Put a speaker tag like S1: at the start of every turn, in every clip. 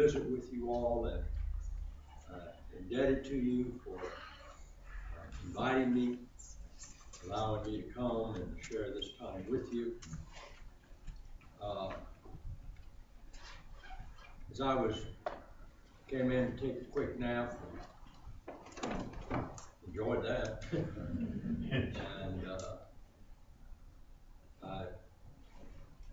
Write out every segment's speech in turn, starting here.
S1: visit with you all, and indebted to you for inviting me, allowing me to come and share this time with you. As I came in to take a quick nap, enjoyed that, and I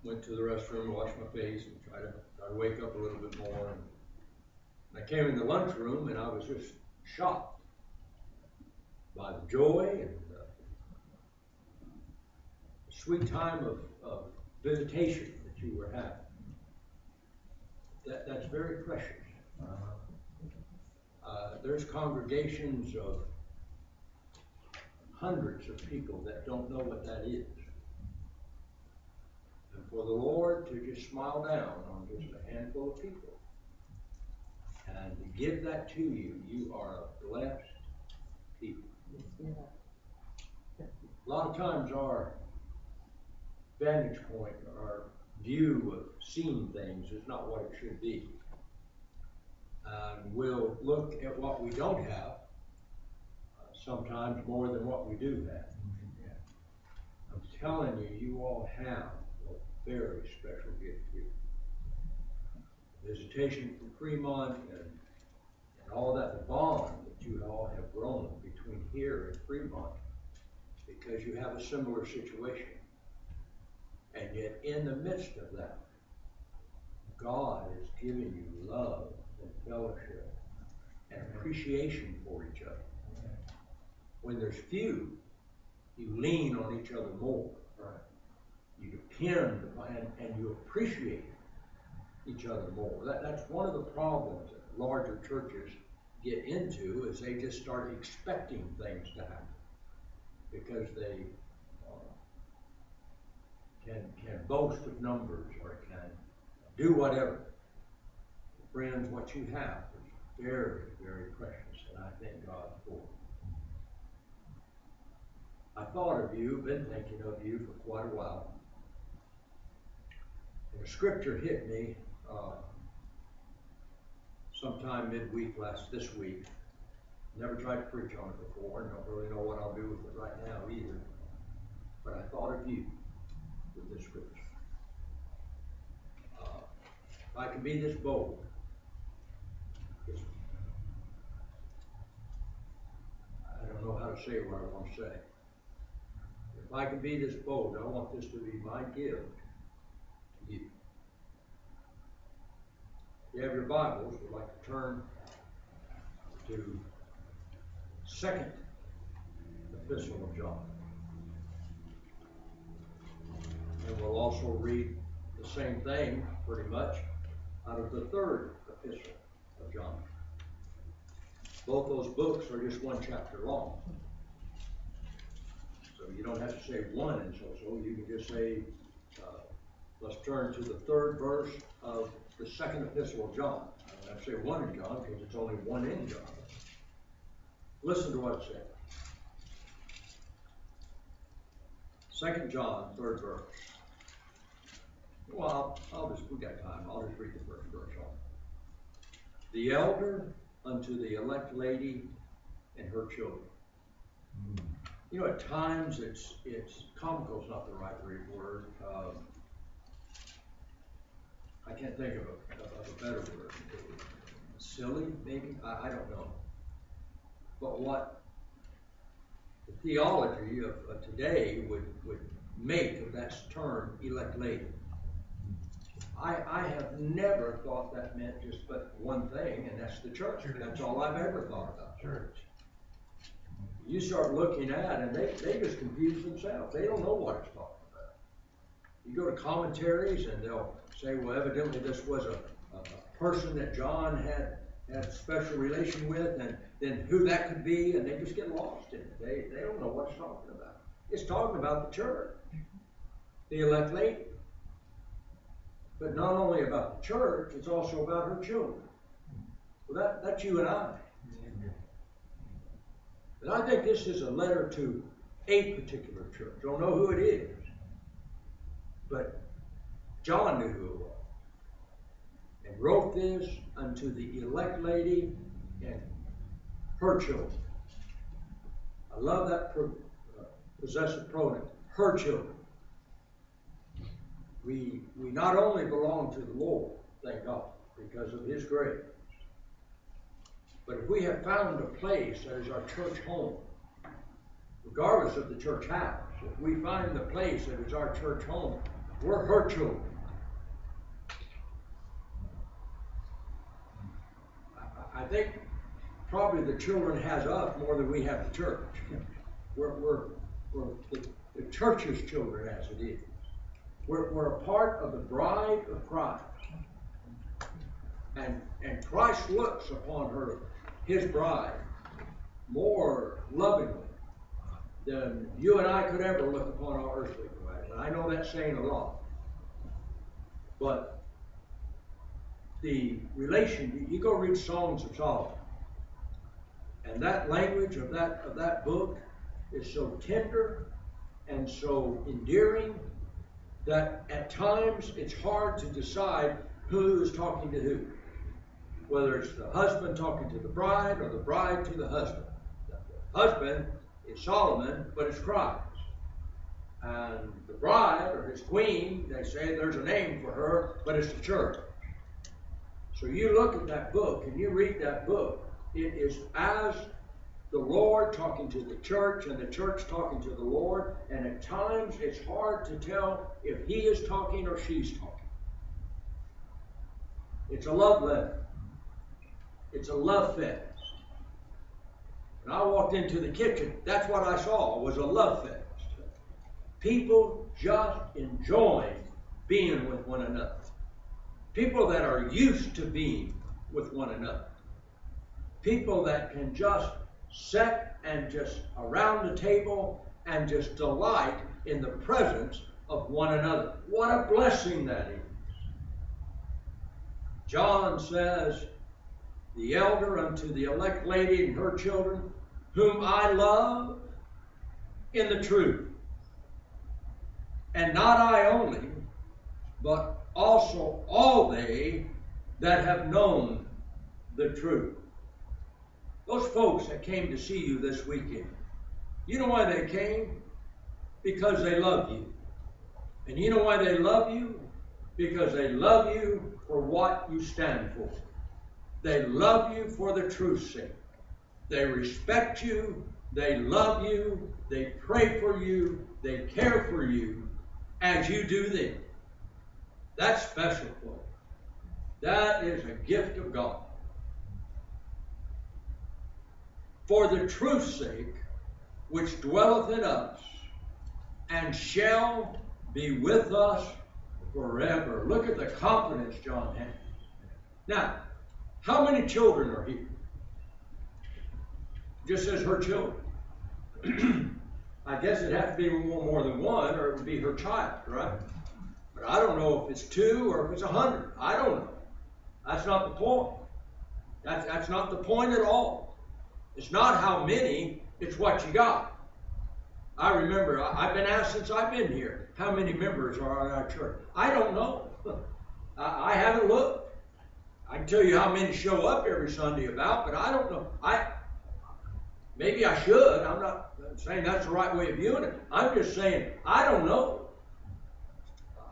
S1: went to the restroom, washed my face, and tried to wake up a little bit more. And I came in the lunchroom, and I was just shocked by the joy and the sweet time of visitation that you were having. That's very precious. There's congregations of hundreds of people that don't know what that is. And for the Lord to just smile down on just a handful of people and to give that to you, you are a blessed people. A lot of times our vantage point, our view of seeing things is not what it should be. And we'll look at what we don't have, sometimes more than what we do have. I'm telling you, you all have a very special gift here. Visitation from Fremont and all that, the bond that you all have grown between here and Fremont, because you have a similar situation. And yet in the midst of that, God is giving you love and fellowship and appreciation for each other. When there's few, you lean on each other more. Right. You depend and you appreciate each other more. That's one of the problems that larger churches get into, is they just start expecting things to happen because they can boast of numbers or can do whatever. Friends, what you have is very, very precious, and I thank God for it. I thought of you, been thinking of you for quite a while. And the scripture hit me sometime midweek this week. Never tried to preach on it before, and don't really know what I'll do with it right now either. But I thought of you with this scripture. If I can be this bold, I don't know how to say what I want to say. If I can be this bold, I want this to be my gift to you. If you have your Bibles, we'd like to turn to 2nd Epistle of John. And we'll also read the same thing, pretty much, out of the 3rd Epistle of John. Both those books are just one chapter long. So you don't have to say one and so. You can just say, let's turn to the 3rd verse of the 2nd Epistle of John. I don't have to say one in John because it's only one in John. Listen to what it says. 2 John, 3rd verse. Well, we got time. I'll just read the first verse on. The elder unto the elect lady and her children. You know, at times it's comical is not the right word. I can't think of a better word. Silly, maybe? I don't know. But what the theology of today would make of that term, elect lady. I have never thought that meant just but one thing, and that's the church. That's all I've ever thought about church. You start looking at, and they just confuse themselves. They don't know what it's talking about. You go to commentaries, and they'll say, well, evidently this was a person that John had a special relation with, and then who that could be, and they just get lost in it. They don't know what it's talking about. It's talking about the church, the elect lady. But not only about the church, it's also about her children. Well, that's you and I. And I think this is a letter to a particular church. Don't know who it is. But John knew who it was. and wrote this unto the elect lady and her children. I love that possessive pronoun, her children. We not only belong to the Lord, thank God, because of His grace, but if we have found a place that is our church home, regardless of the church house, if we find the place that is our church home, we're her children. I think probably the children has us more than we have the church. We're the church's children as it is. We're a part of the bride of Christ. And Christ looks upon his bride, more lovingly than you and I could ever look upon our earthly bride. And I know that's saying a lot. But the relation, you go read Songs of Solomon, and that language of that book is so tender and so endearing that at times it's hard to decide who is talking to who. Whether it's the husband talking to the bride or the bride to the husband. The husband is Solomon, but it's Christ. And the bride, or his queen, they say there's a name for her, but it's the church. So you look at that book and you read that book, it is as the Lord talking to the church and the church talking to the Lord, and at times it's hard to tell if he is talking or she's talking. It's a love letter. It's a love fest. When I walked into the kitchen, that's what I saw, was a love fest. People just enjoying being with one another. People that are used to being with one another. People that can just sit and just around the table and just delight in the presence of one another. What a blessing that is. John says, the elder unto the elect lady and her children, whom I love in the truth. And not I only, but also all they that have known the truth. Those folks that came to see you this weekend, you know why they came? Because they love you. And you know why they love you? Because they love you for what you stand for. They love you for the truth's sake. They respect you. They love you. They pray for you. They care for you as you do them. That's special, folks. That is a gift of God. For the truth's sake, which dwelleth in us, and shall be with us forever. Look at the confidence John has. Now, how many children are here? Just says her children. I guess it'd have to be more than one, or it would be her child, right? But I don't know if it's 2 or if it's 100. I don't know. That's not the point. That's not the point at all. It's not how many, it's what you got. I remember, I've been asked since I've been here, how many members are on our church? I don't know. I haven't looked. I can tell you how many show up every Sunday about, but I don't know. Maybe I should. I'm not saying that's the right way of viewing it. I'm just saying, I don't know.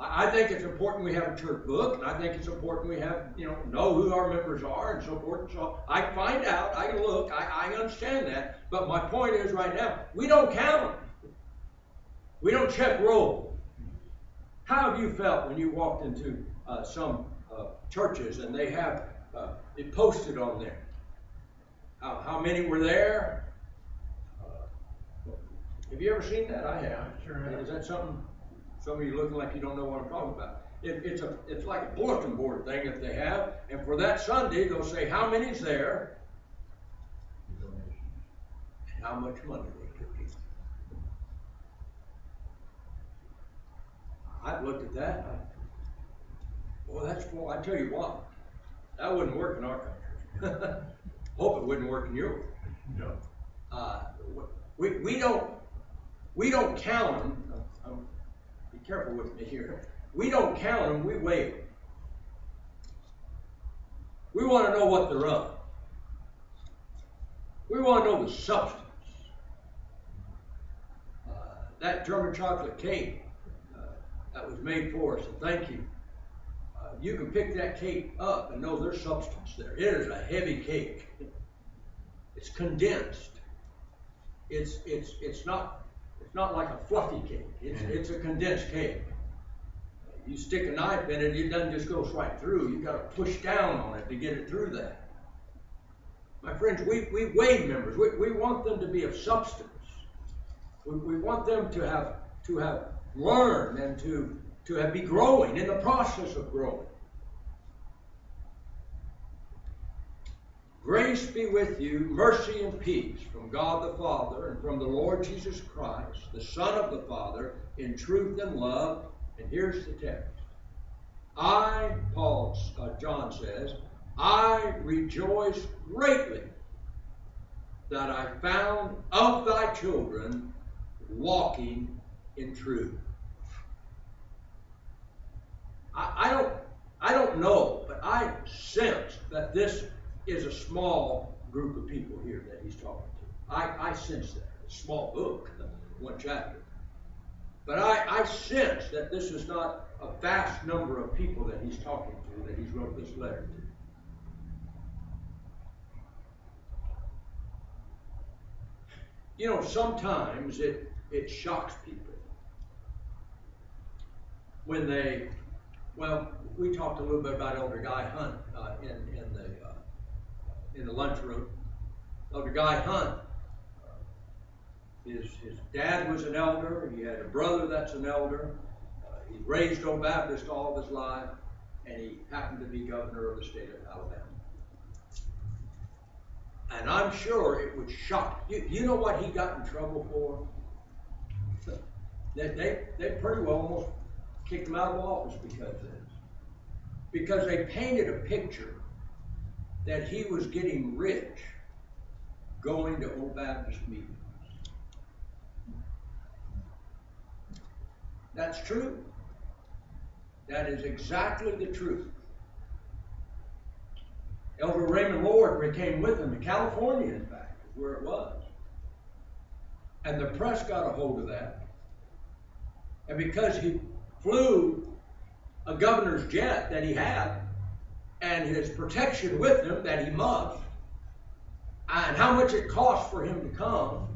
S1: I think it's important we have a church book, and I think it's important we have, know who our members are and so forth. So I can find out, I can look, I understand that. But my point is right now, we don't count them. We don't check roll. How have you felt when you walked into some churches and they have it posted on there? How many were there? Have you ever seen that? I have.
S2: Sure have.
S1: Is that something? Some of you looking like you don't know what I'm talking about. It's like a bulletin board thing that they have, and for that Sunday they'll say how many's there, and how much money they took in. I've looked at that. Well, that's full. I tell you what, that wouldn't work in our country. Hope it wouldn't work in yours.
S2: No.
S1: We don't count them. Be careful with me here. We don't count them, we weigh them. We want to know what they're of. We want to know the substance. That German chocolate cake that was made for us, and thank you. You can pick that cake up and know there's substance there. It is a heavy cake. It's condensed. It's not like a fluffy cake. It's a condensed cake. You stick a knife in it, it doesn't just go right through. You got to push down on it to get it through that. My friends, we weigh members. We want them to be of substance. We want them to have learned and to be growing, in the process of growing. Grace be with you, mercy and peace from God the Father and from the Lord Jesus Christ, the Son of the Father, in truth and love. And here's the text. John says, I rejoice greatly that I found of thy children walking in truth. I don't know, but I sense that this is a small group of people here that he's talking to. I sense that. It's a small book, one chapter. But I sense that this is not a vast number of people that he's talking to, that he's wrote this letter to. You know, sometimes it shocks people when we talked a little bit about Elder Guy Hunt in the lunchroom. Elder Guy Hunt, his dad was an elder. He had a brother that's an elder. He raised Old Baptist all of his life, and he happened to be governor of the state of Alabama. And I'm sure it would shock you. You know what he got in trouble for? They pretty well almost kicked him out of office because of this. Because they painted a picture that he was getting rich going to Old Baptist meetings. That's true. That is exactly the truth. Elder Raymond Lord came with him to California, in fact, is where it was. And the press got a hold of that. And because he flew a governor's jet that he had, and his protection with him that he must, and how much it cost for him to come,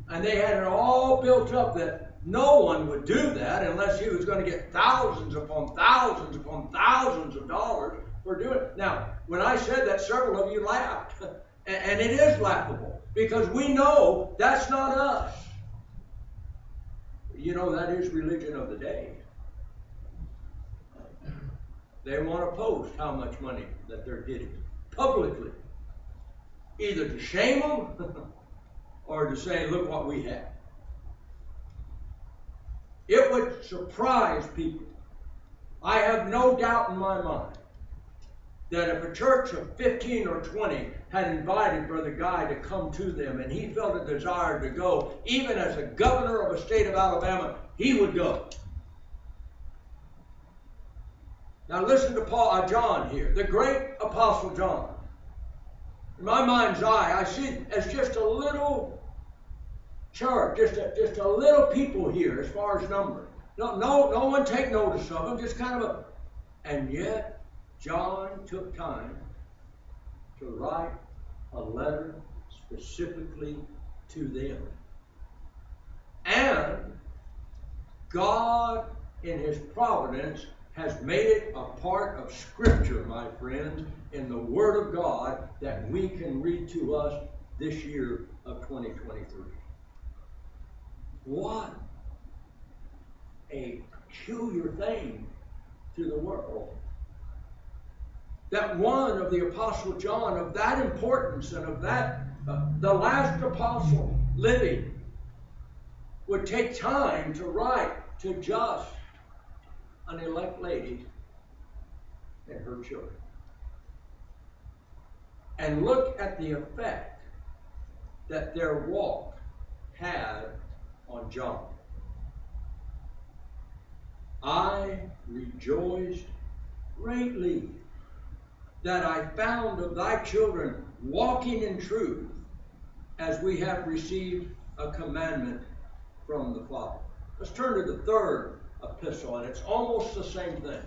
S1: and they had it all built up that no one would do that unless he was going to get thousands upon thousands upon thousands of dollars for doing it. Now, when I said that, several of you laughed. And it is laughable, because we know that's not us. You know, that is religion of the day. They want to post how much money that they're getting publicly, either to shame them or to say, look what we have. It would surprise people. I have no doubt in my mind that if a church of 15 or 20 had invited Brother Guy to come to them and he felt a desire to go, even as a governor of a state of Alabama, he would go. Now listen to John here, the great Apostle John. In my mind's eye, I see it as just a little church, just a little people here as far as number. No one take notice of them, just kind of a... And yet, John took time to write a letter specifically to them. And God, in His providence, has made it a part of Scripture, my friends, in the Word of God that we can read to us this year of 2023. What a peculiar thing to the world. That one of the Apostle John, of that importance and of that, the last apostle living, would take time to write to just an elect lady and her children. And look at the effect that their walk had on John. I rejoiced greatly that I found of thy children walking in truth, as we have received a commandment from the Father. Let's turn to the third epistle, and it's almost the same thing.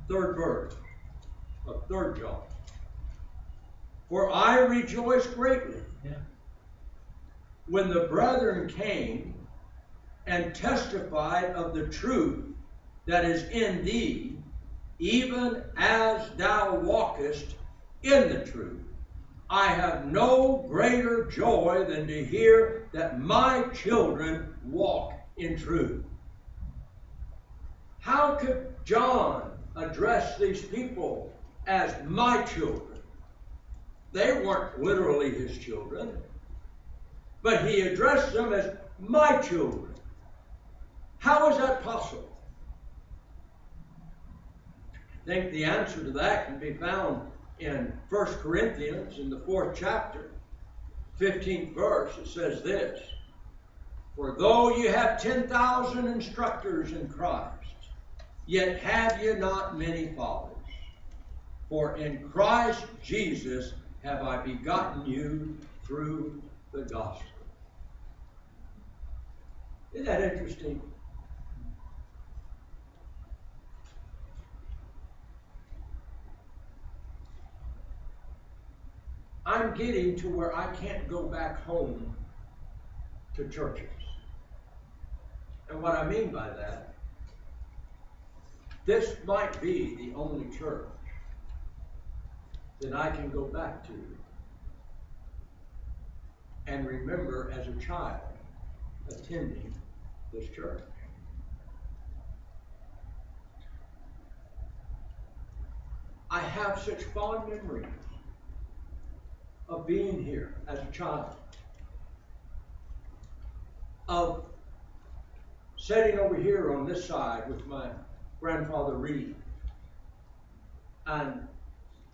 S1: Third verse of 3 John. For I rejoice greatly when the brethren came and testified of the truth that is in thee, even as thou walkest in the truth. I have no greater joy than to hear that my children walk in truth. How could John address these people as my children? They weren't literally his children, but he addressed them as my children. How is that possible? I think the answer to that can be found in 1 Corinthians in the 4th chapter, 15th verse. It says this: For though you have 10,000 instructors in Christ, yet have ye not many fathers. For in Christ Jesus have I begotten you through the gospel. Isn't that interesting? I'm getting to where I can't go back home to churches. And what I mean by that, this might be the only church that I can go back to and remember as a child attending this church. I have such fond memories of being here as a child, of sitting over here on this side with my grandfather Reed, and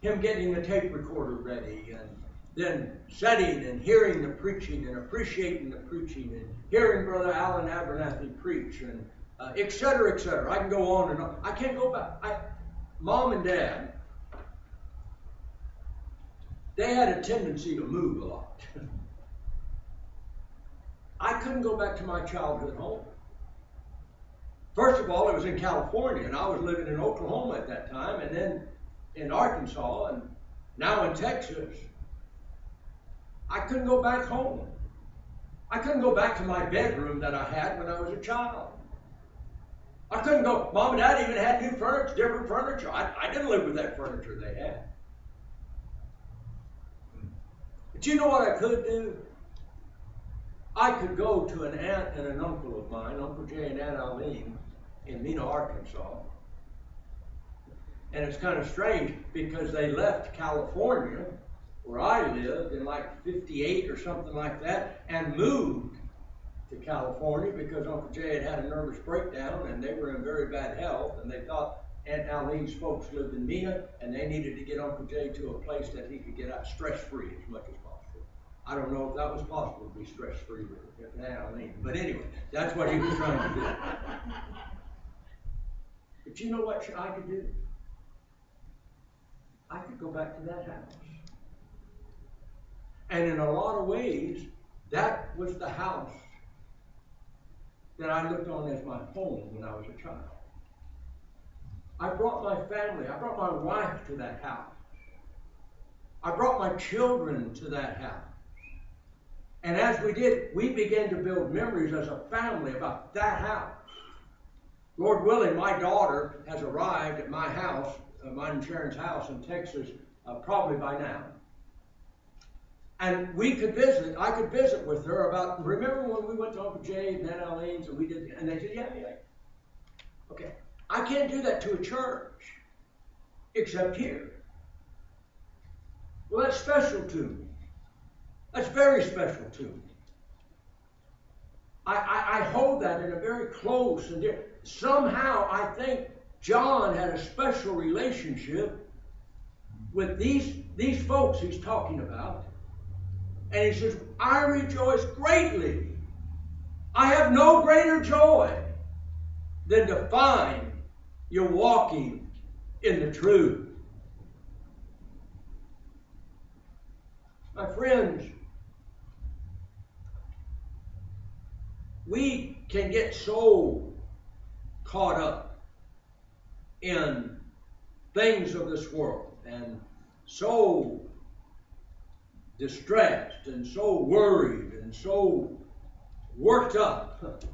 S1: him getting the tape recorder ready, and then sitting and hearing the preaching and appreciating the preaching, and hearing Brother Alan Abernathy preach, and et cetera, et cetera. I can go on and on. I can't go back. Mom and Dad, they had a tendency to move a lot. I couldn't go back to my childhood home. First of all, it was in California, and I was living in Oklahoma at that time, and then in Arkansas, and now in Texas. I couldn't go back home. I couldn't go back to my bedroom that I had when I was a child. I couldn't go. Mom and Dad even had new furniture, different furniture. I didn't live with that furniture they had. But you know what I could do? I could go to an aunt and an uncle of mine, Uncle Jay and Aunt Eileen, in Mena, Arkansas. And it's kind of strange because they left California, where I lived, in like 58 or something like that, and moved to California because Uncle Jay had had a nervous breakdown and they were in very bad health, and they thought Aunt Eileen's folks lived in Mena and they needed to get Uncle Jay to a place that he could get out stress-free as much as possible. I don't know if that was possible to be stress-free with Aunt Eileen, but anyway, that's what he was trying to do. But you know what I could do? I could go back to that house. And in a lot of ways, that was the house that I looked on as my home when I was a child. I brought my family, I brought my wife to that house. I brought my children to that house. And as we did, we began to build memories as a family about that house. Lord willing, my daughter has arrived at my house, mine and Sharon's house in Texas, probably by now. And we could visit, I could visit with her about, remember when we went to Uncle Jay and Aunt Eileen's and we did, and they said, yeah. Okay, I can't do that to a church, except here. Well, that's special to me. That's very special to me. I hold that in a very close and dear. Somehow I think John had a special relationship with these folks he's talking about. And he says, I rejoice greatly. I have no greater joy than to find you're walking in the truth. My friends, we can get so caught up in things of this world and so distressed and so worried and so worked up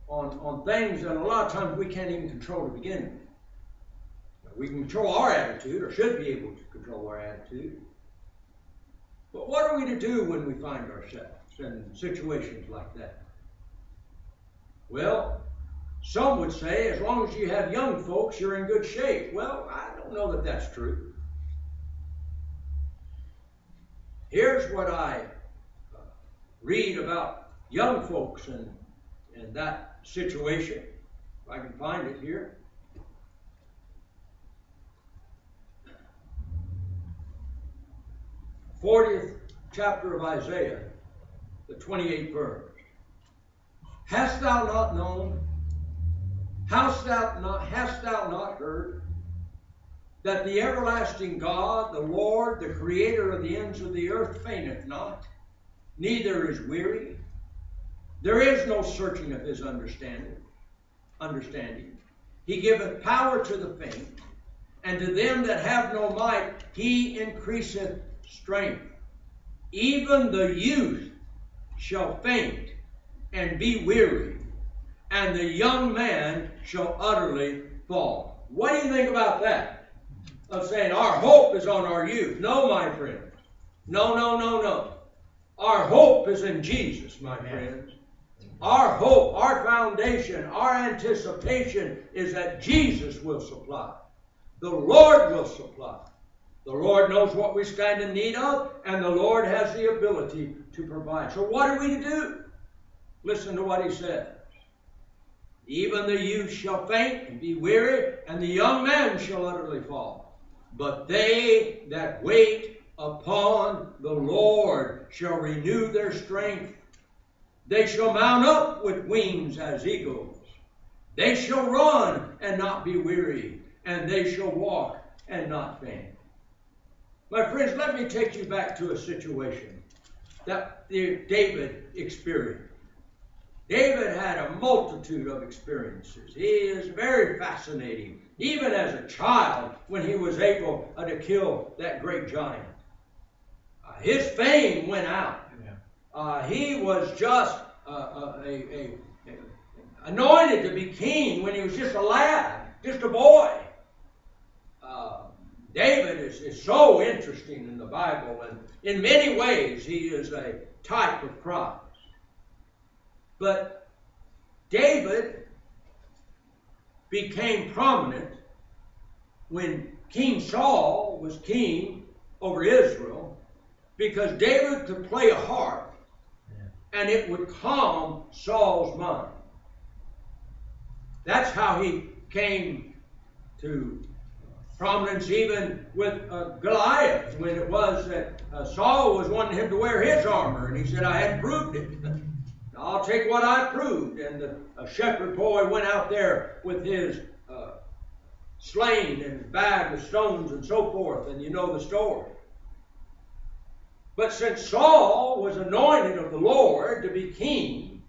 S1: on things that a lot of times we can't even control to begin with. We can control our attitude, or should be able to control our attitude. But what are we to do when we find ourselves in situations like that? Well, some would say, as long as you have young folks, you're in good shape. Well, I don't know that that's true. Here's what I read about young folks in that situation. If I can find it here. 40th chapter of Isaiah, the 28th verse. Hast thou not known? Hast thou not heard? That the everlasting God, the Lord, the creator of the ends of the earth, fainteth not, neither is weary. There is no searching of his understanding. He giveth power to the faint, and to them that have no might, he increaseth strength. Even the youth shall faint and be weary, and the young man shall utterly fall. What do you think about that? Of saying our hope is on our youth. No, my friends. No. Our hope is in Jesus, my friends. Our hope, our foundation, our anticipation is that Jesus will supply. The Lord will supply. The Lord knows what we stand in need of, and the Lord has the ability to provide. So what are we to do? Listen to what he says. Even the youth shall faint and be weary, and the young man shall utterly fall. But they that wait upon the Lord shall renew their strength. They shall mount up with wings as eagles. They shall run and not be weary, and they shall walk and not faint. My friends, let me take you back to a situation that David experienced. David had a multitude of experiences. He is very fascinating, even as a child when he was able to kill that great giant. His fame went out. He was just anointed to be king when he was just a lad, just a boy. David is so interesting in the Bible, and in many ways he is a type of Christ. But David became prominent when King Saul was king over Israel, because David could play a harp and it would calm Saul's mind. That's how he came to prominence even with Goliath, when it was that Saul was wanting him to wear his armor, and he said, I hadn't proved it. I'll take what I proved. And a shepherd boy went out there with his sling and his bag of stones and so forth, and you know the story. But since Saul was anointed of the Lord to be king,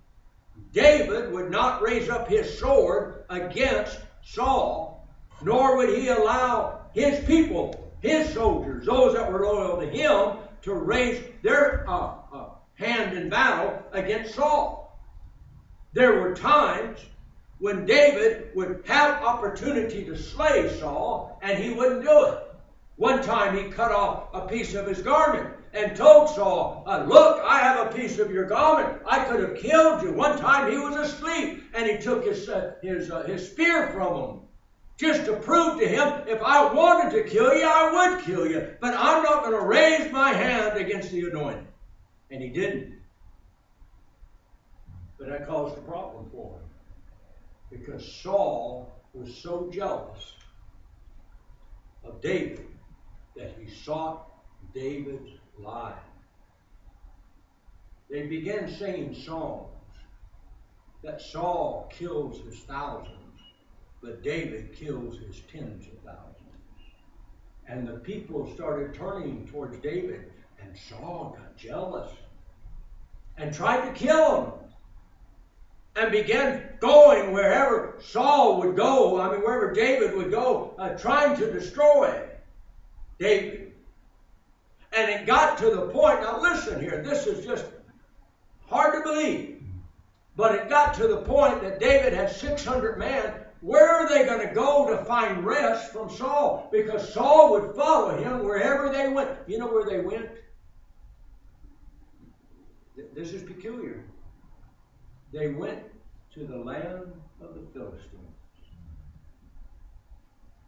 S1: David would not raise up his sword against Saul, nor would he allow his people, his soldiers, those that were loyal to him, to raise their hand in battle against Saul. There were times when David would have opportunity to slay Saul, and he wouldn't do it. One time he cut off a piece of his garment and told Saul, look, I have a piece of your garment. I could have killed you. One time he was asleep, and he took his spear from him, just to prove to him, if I wanted to kill you, I would kill you. But I'm not going to raise my hand against the anointed. And he didn't. But that caused a problem for him, because Saul was so jealous of David that he sought David's life. They began singing songs that Saul kills his thousands but David kills his tens of thousands. And the people started turning towards David, and Saul got jealous and tried to kill him and began going wherever Saul would go, wherever David would go, trying to destroy David. And it got to the point, now listen here, this is just hard to believe, but it got to the point that David had 600 men. Where are they going to go to find rest from Saul? Because Saul would follow him wherever they went. You know where they went? This is peculiar. They went to the land of the Philistines,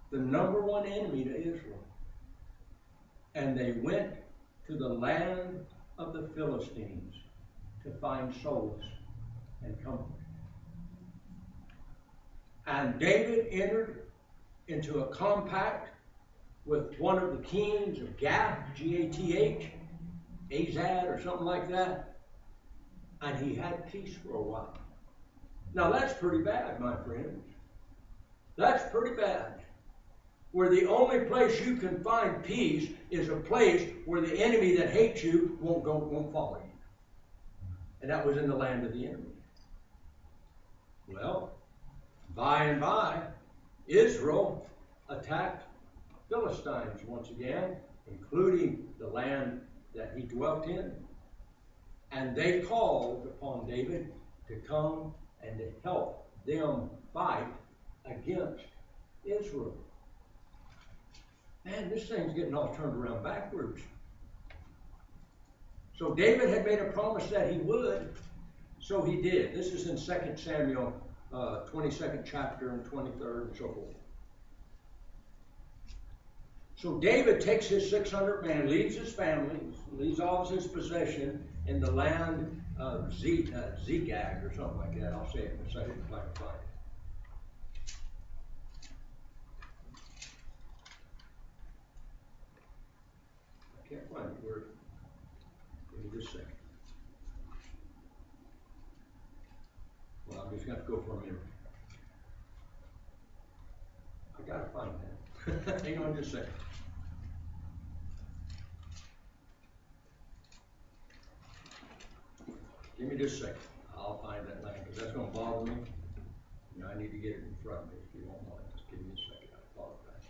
S1: the number one enemy to Israel. And they went to the land of the Philistines to find solace and comfort. And David entered into a compact with one of the kings of Gath, G-A-T-H, Azad or something like that, and he had peace for a while. Now that's pretty bad, my friends. That's pretty bad. Where the only place you can find peace is a place where the enemy that hates you won't follow you. And that was in the land of the enemy. Well, by and by, Israel attacked Philistines once again, including the land that he dwelt in. And they called upon David to come and to help them fight against Israel. Man, this thing's getting all turned around backwards. So David had made a promise that he would, so he did. This is in 2 Samuel 22nd chapter and 23rd and so forth. So David takes his 600 men, leaves his family, leaves all of his possession in the land of Zigag or something like that. I'll say it in a second if I can find it. I can't find the word. Give me just a second. Well, I'm just going to have to go for a minute. I got to find that. Hang on just a second. Give me just a second. I'll find that land because that's going to bother me. I need to get it in front of me if you don't mind. Just give me a second. I apologize.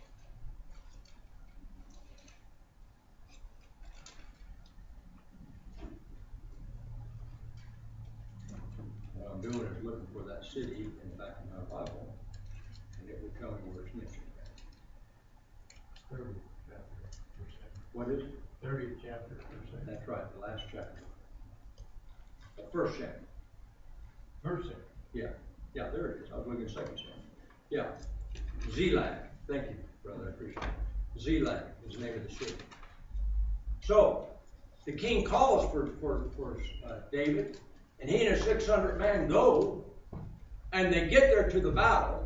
S1: What I'm doing is looking for that city in the back of my Bible, and it will tell me where it's mentioned.
S2: 30th chapter, verse 7.
S1: What is it?
S2: 30th chapter, verse 7.
S1: That's right, the last chapter. The first chapter.
S2: Verse 7.
S1: Yeah, there it is. I was looking at second chapter. Yeah, Ziklag. Thank you, brother. I appreciate it. Ziklag is the name of the city. So the king calls for David, and he and his 600 men go, and they get there to the battle,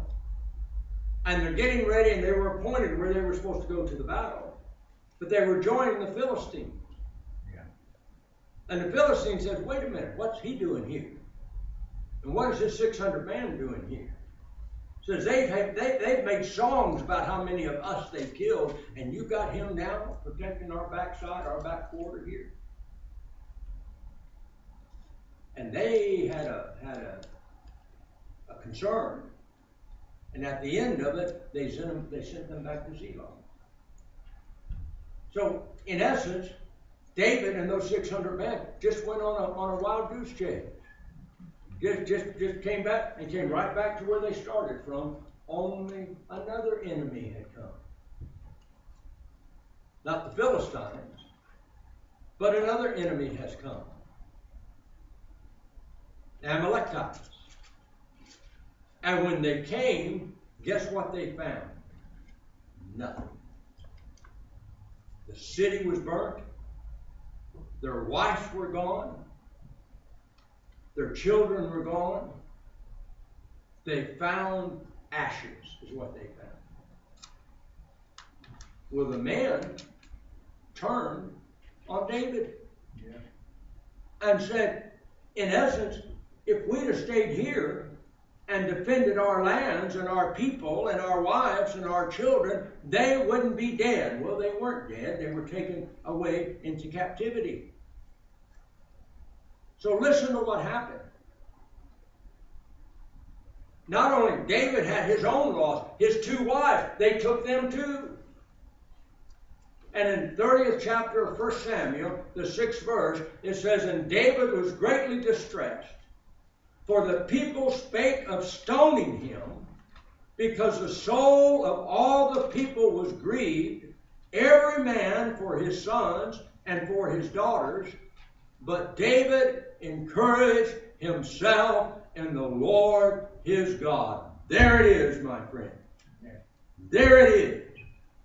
S1: and they're getting ready, and they were appointed where they were supposed to go to the battle, but they were joining the Philistines.
S2: Yeah.
S1: And the Philistines said, wait a minute, what's he doing here? And what is this 600 men doing here? Says they've made songs about how many of us they killed, and you got him now protecting our backside, our back quarter here. And they had a concern, and at the end of it, they sent them back to Ziklag. So in essence, David and those 600 men just went on a wild goose chase. Just came back and came right back to where they started from. Only another enemy had come. Not the Philistines, but another enemy has come. Amalekites. And when they came, guess what they found? Nothing. The city was burnt. Their wives were gone. Their children were gone. They found ashes, is what they found. Well, the men turned on David and said, in essence, if we'd have stayed here and defended our lands and our people and our wives and our children, they wouldn't be dead. Well, they weren't dead. They were taken away into captivity. So listen to what happened. Not only David had his own loss, his 2 wives, they took them too. And in 30th chapter of 1 Samuel, the 6th verse, it says, "And David was greatly distressed, for the people spake of stoning him, because the soul of all the people was grieved, every man for his sons and for his daughters. But David encouraged himself in the Lord his God." There it is, my friend. There it is.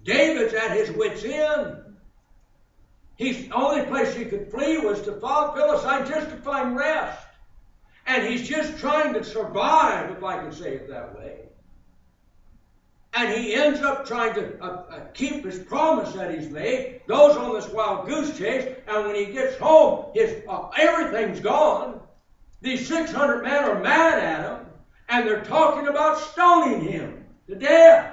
S1: David's at his wit's end. The only place he could flee was to Philistine just to find rest. And he's just trying to survive, if I can say it that way. And he ends up trying to keep his promise that he's made, goes on this wild goose chase, and when he gets home, everything's gone. These 600 men are mad at him, and they're talking about stoning him to death.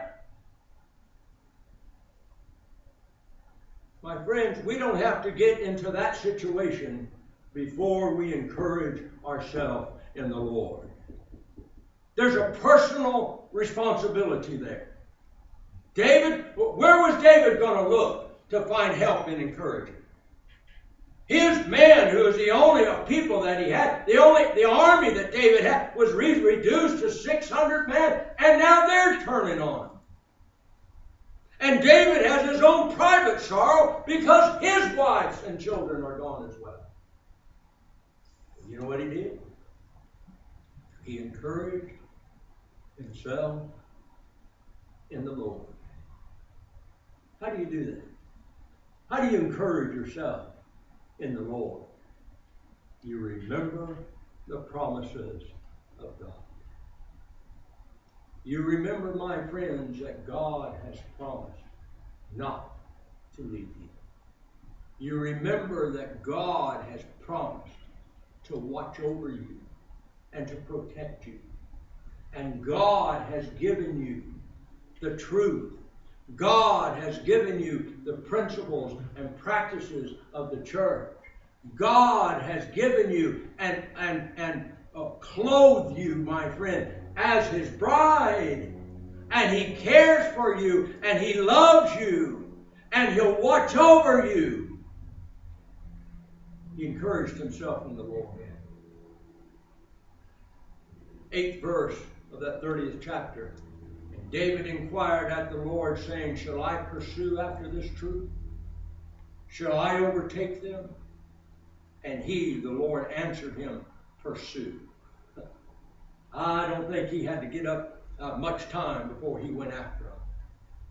S1: My friends, we don't have to get into that situation before we encourage ourselves in the Lord. There's a personal responsibility there. Where was David going to look to find help and encouragement? His men, who was the only people that he had, the army that David had was reduced to 600 men, and now they're turning on him. And David has his own private sorrow because his wives and children are gone as well. You know what he did? He encouraged himself in the Lord. How do you do that? How do you encourage yourself in the Lord? You remember the promises of God. You remember, my friends, that God has promised not to leave you. You remember that God has promised to watch over you and to protect you. And God has given you the truth. God has given you the principles and practices of the church. God has given you and clothed you, my friend, as his bride. And he cares for you, and he loves you, and he'll watch over you. He encouraged himself in the Lord. 8th verse of that 30th chapter. "And David inquired at the Lord, saying, Shall I pursue after this troop? Shall I overtake them? And he, the Lord, answered him, Pursue." I don't think he had to get up much time before he went after them.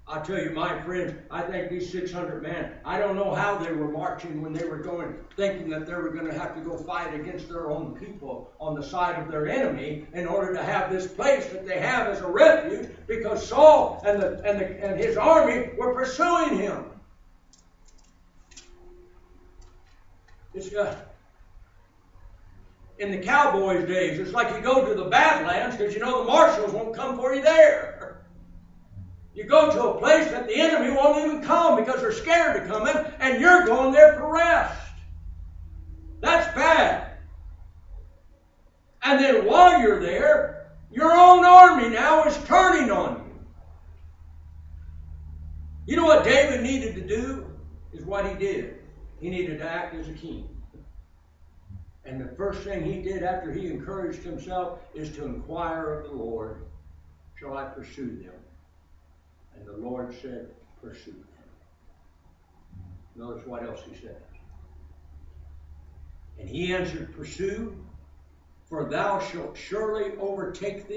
S1: I tell you, my friends, I think these 600 men, I don't know how they were marching when they were going, thinking that they were going to have to go fight against their own people on the side of their enemy in order to have this place that they have as a refuge, because Saul and his army were pursuing him. It's in the cowboys' days, it's like you go to the Badlands because you know the marshals won't come for you there. You go to a place that the enemy won't even come because they're scared to come in, and you're going there for rest. That's bad. And then while you're there, your own army now is turning on you. You know what David needed to do? Is what he did. He needed to act as a king. And the first thing he did after he encouraged himself is to inquire of the Lord, Shall I pursue them? And the Lord said, Pursue them. Notice what else he said. And he answered, Pursue, for thou shalt surely overtake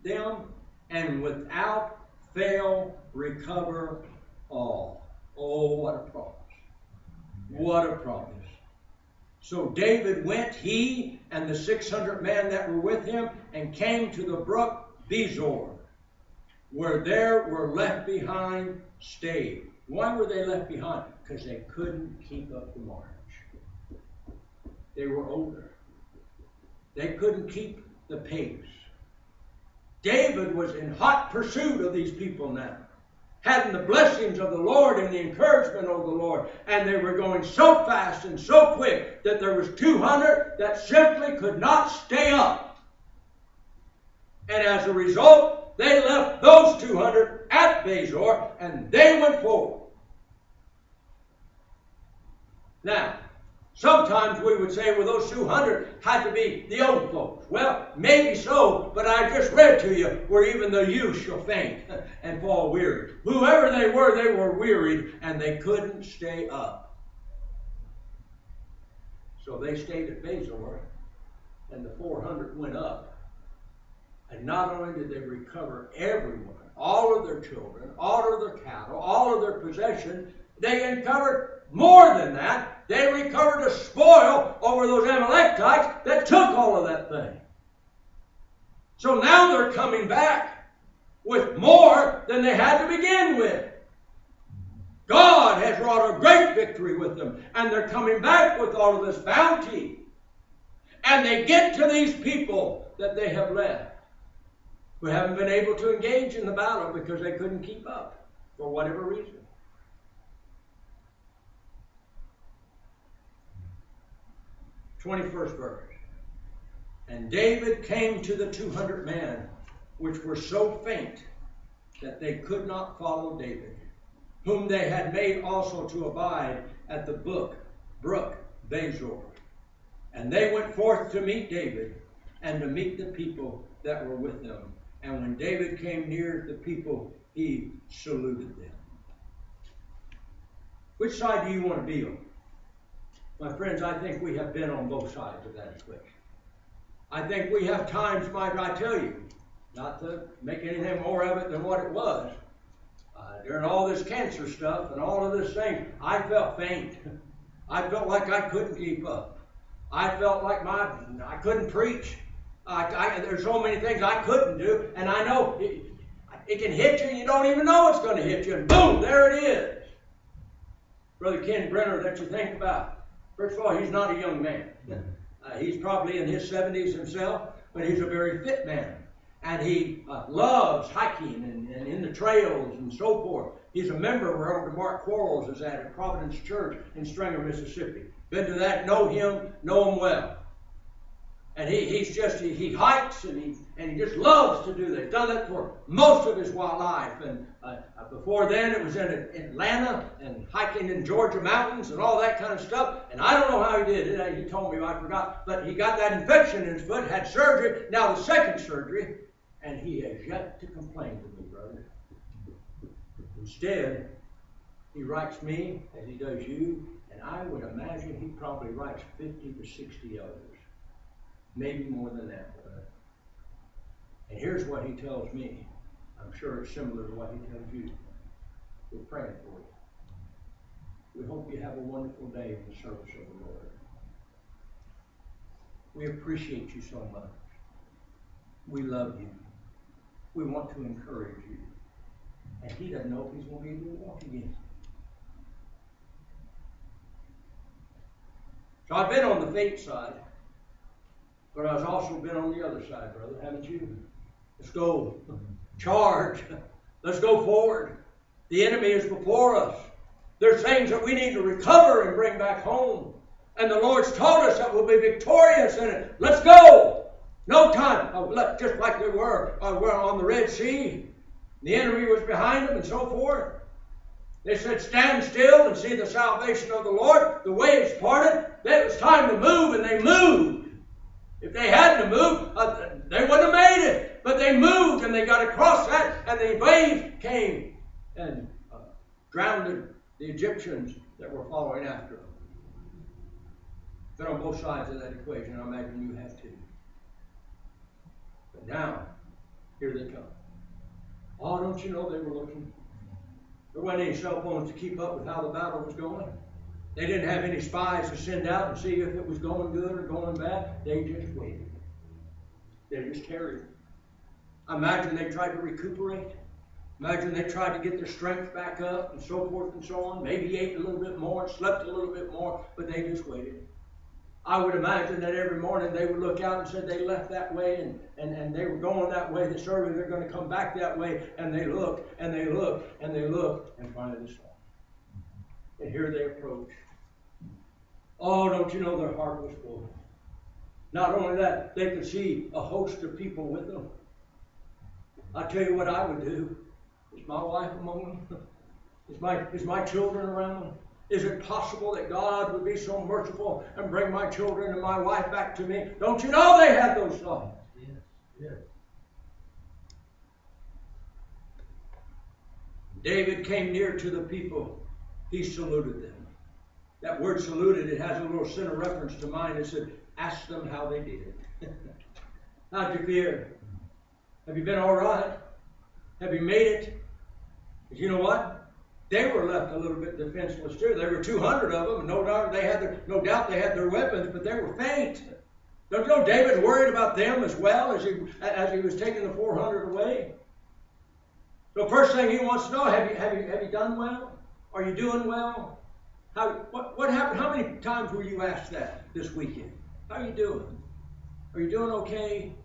S1: them, and without fail recover all. Oh, what a promise. What a promise. So David went, he and the 600 men that were with him, and came to the brook Bezor, where there were left behind stayed. Why were they left behind? Because they couldn't keep up the march. They were older. They couldn't keep the pace. David was in hot pursuit of these people now, having the blessings of the Lord and the encouragement of the Lord. And they were going so fast and so quick that there was 200 that simply could not stay up. And as a result, they left those 200 at Bezor and they went forward. Now, sometimes we would say, well, those 200 had to be the old folks. Well, maybe so, but I just read to you where even the youth shall faint and fall weary. Whoever they were wearied and they couldn't stay up. So they stayed at Bezor and the 400 went up. And not only did they recover everyone, all of their children, all of their cattle, all of their possessions, they uncovered more than that. They recovered a spoil over those Amalekites that took all of that thing. So now they're coming back with more than they had to begin with. God has wrought a great victory with them, and they're coming back with all of this bounty. And they get to these people that they have left, who haven't been able to engage in the battle because they couldn't keep up for whatever reason. 21st verse. And David came to the 200 men, which were so faint that they could not follow David, whom they had made also to abide at the brook Bezor. And they went forth to meet David and to meet the people that were with them. And when David came near the people, he saluted them. Which side do you want to be on? My friends, I think we have been on both sides of that equation. I think we have times, might I tell you, not to make anything more of it than what it was, during all this cancer stuff and all of this thing, I felt faint. I felt like I couldn't keep up. I felt like I couldn't preach. There's so many things I couldn't do, and I know it can hit you and you don't even know it's going to hit you, and boom, there it is. Brother Ken Brenner, that you think about. First of all, he's not a young man. He's probably in his 70s himself, but he's a very fit man. And he loves hiking and in the trails and so forth. He's a member where Elder Mark Quarles is at Providence Church in Stringer, Mississippi. Been to that, know him well. And he hikes and he just loves to do that. He's done that for most of his life. And before then it was in Atlanta and hiking in Georgia mountains and all that kind of stuff. And I don't know how he did it. He told me, I forgot. But he got that infection in his foot, had surgery, now the second surgery. And he has yet to complain to me, brother. Instead, he writes me as he does you. And I would imagine he probably writes 50 to 60 others. Maybe more than that. And here's what he tells me. I'm sure it's similar to what he tells you. We're praying for you. We hope you have a wonderful day in the service of the Lord. We appreciate you so much. We love you. We want to encourage you. And he doesn't know if he's going to be able to walk again. So I've been on the faith side. But I've also been on the other side, brother, haven't you? Let's go. Charge. Let's go forward. The enemy is before us. There's things that we need to recover and bring back home. And the Lord's told us that we'll be victorious in it. Let's go. No time. Just like we were on the Red Sea. The enemy was behind them and so forth. They said, stand still and see the salvation of the Lord. The waves parted. It was time to move, and they moved. If they hadn't moved, they wouldn't have made it. But they moved and they got across that, and the wave came and drowned the Egyptians that were following after them. Been on both sides of that equation. I imagine you have too. But now, here they come. Oh, don't you know they were looking? There wasn't any cell phones to keep up with how the battle was going. They didn't have any spies to send out and see if it was going good or going bad. They just waited. They just carried it. I imagine they tried to recuperate. Imagine they tried to get their strength back up and so forth and so on. Maybe ate a little bit more, slept a little bit more, but they just waited. I would imagine that every morning they would look out and say they left that way and they were going that way, that surely they're going to come back that way, and they look and they look and they look, and finally they stop. And here they approach. Oh, don't you know their heart was full? Not only that, they could see a host of people with them. I tell you what I would do. Is my wife among them? Is my children around them? Is it possible that God would be so merciful and bring my children and my wife back to me? Don't you know they had those thoughts?
S2: Yes, yes.
S1: David came near to the people. He saluted them. That word saluted, it has a little center reference to mine. It said, ask them how they did. How'd you feel? Have you been all right? Have you made it? Because you know what? They were left a little bit defenseless too. There were 200 of them, and no doubt they had their weapons, but they were faint. Don't you know David worried about them as well as he was taking the 400 away? So first thing he wants to know, have you done well? Are you doing well? What happened? How many times were you asked that this weekend? How are you doing? Are you doing okay?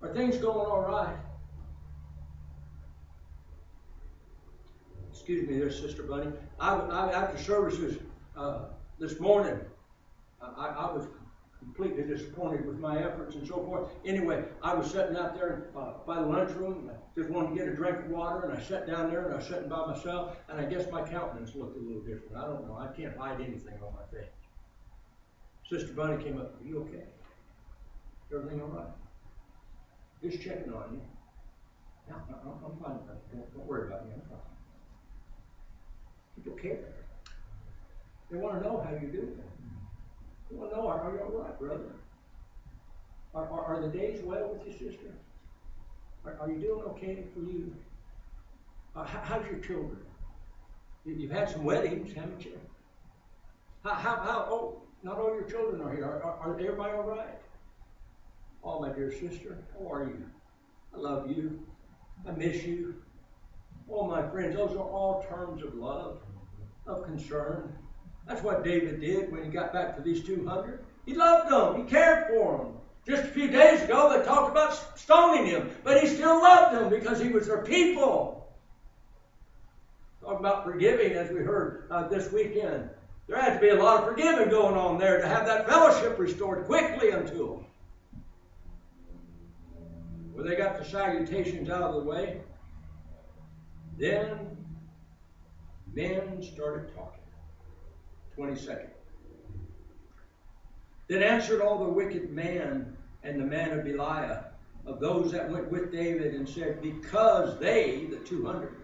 S1: Are things going all right? Excuse me there, Sister Bunny. After services this morning, I was completely disappointed with my efforts and so forth. Anyway, I was sitting out there by the lunchroom. I just wanted to get a drink of water, and I sat down there, and I was sitting by myself, and I guess my countenance looked a little different. I don't know. I can't hide anything on my face. Sister Bunny came up. Are you okay? Everything all right? Just checking on you. No, I'm fine. Don't worry about me. I'm fine. People care. They want to know how you're doing. They want to know, are you all right, brother? Are the days well with you, sister? Are you doing okay for you? How's your children? You've had some weddings, haven't you? Oh, not all your children are here. Are everybody all right? Oh, my dear sister, how are you? I love you. I miss you. Oh, my friends, those are all terms of love, of concern. That's what David did when he got back to these 200. He loved them. He cared for them. Just a few days ago, they talked about stoning him, but he still loved them because he was their people. Talk about forgiving, as we heard this weekend. There had to be a lot of forgiving going on there to have that fellowship restored quickly unto them. When they got the salutations out of the way, then men started talking. 22nd. Then answered all the wicked man and the man of Belial, of those that went with David, and said, because they, the 200,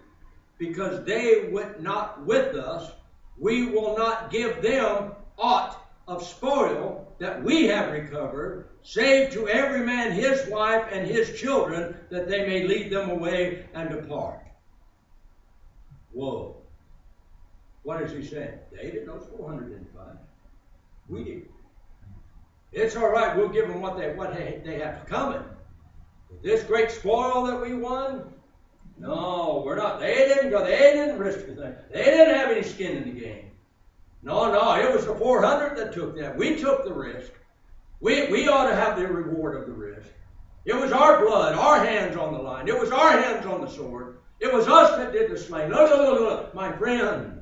S1: because they went not with us, we will not give them aught of spoil that we have recovered, save to every man his wife and his children, that they may lead them away and depart. Whoa. What is he saying? They didn't know 400 didn't find. We did. It's all right. We'll give them what they have coming. This great spoil that we won? No, we're not. They didn't go. They didn't risk the thing. They didn't have any skin in the game. No, it was the 400 that took that. We took the risk. We ought to have the reward of the risk. It was our blood, our hands on the line. It was our hands on the sword. It was us that did the slaying. Look, my friends.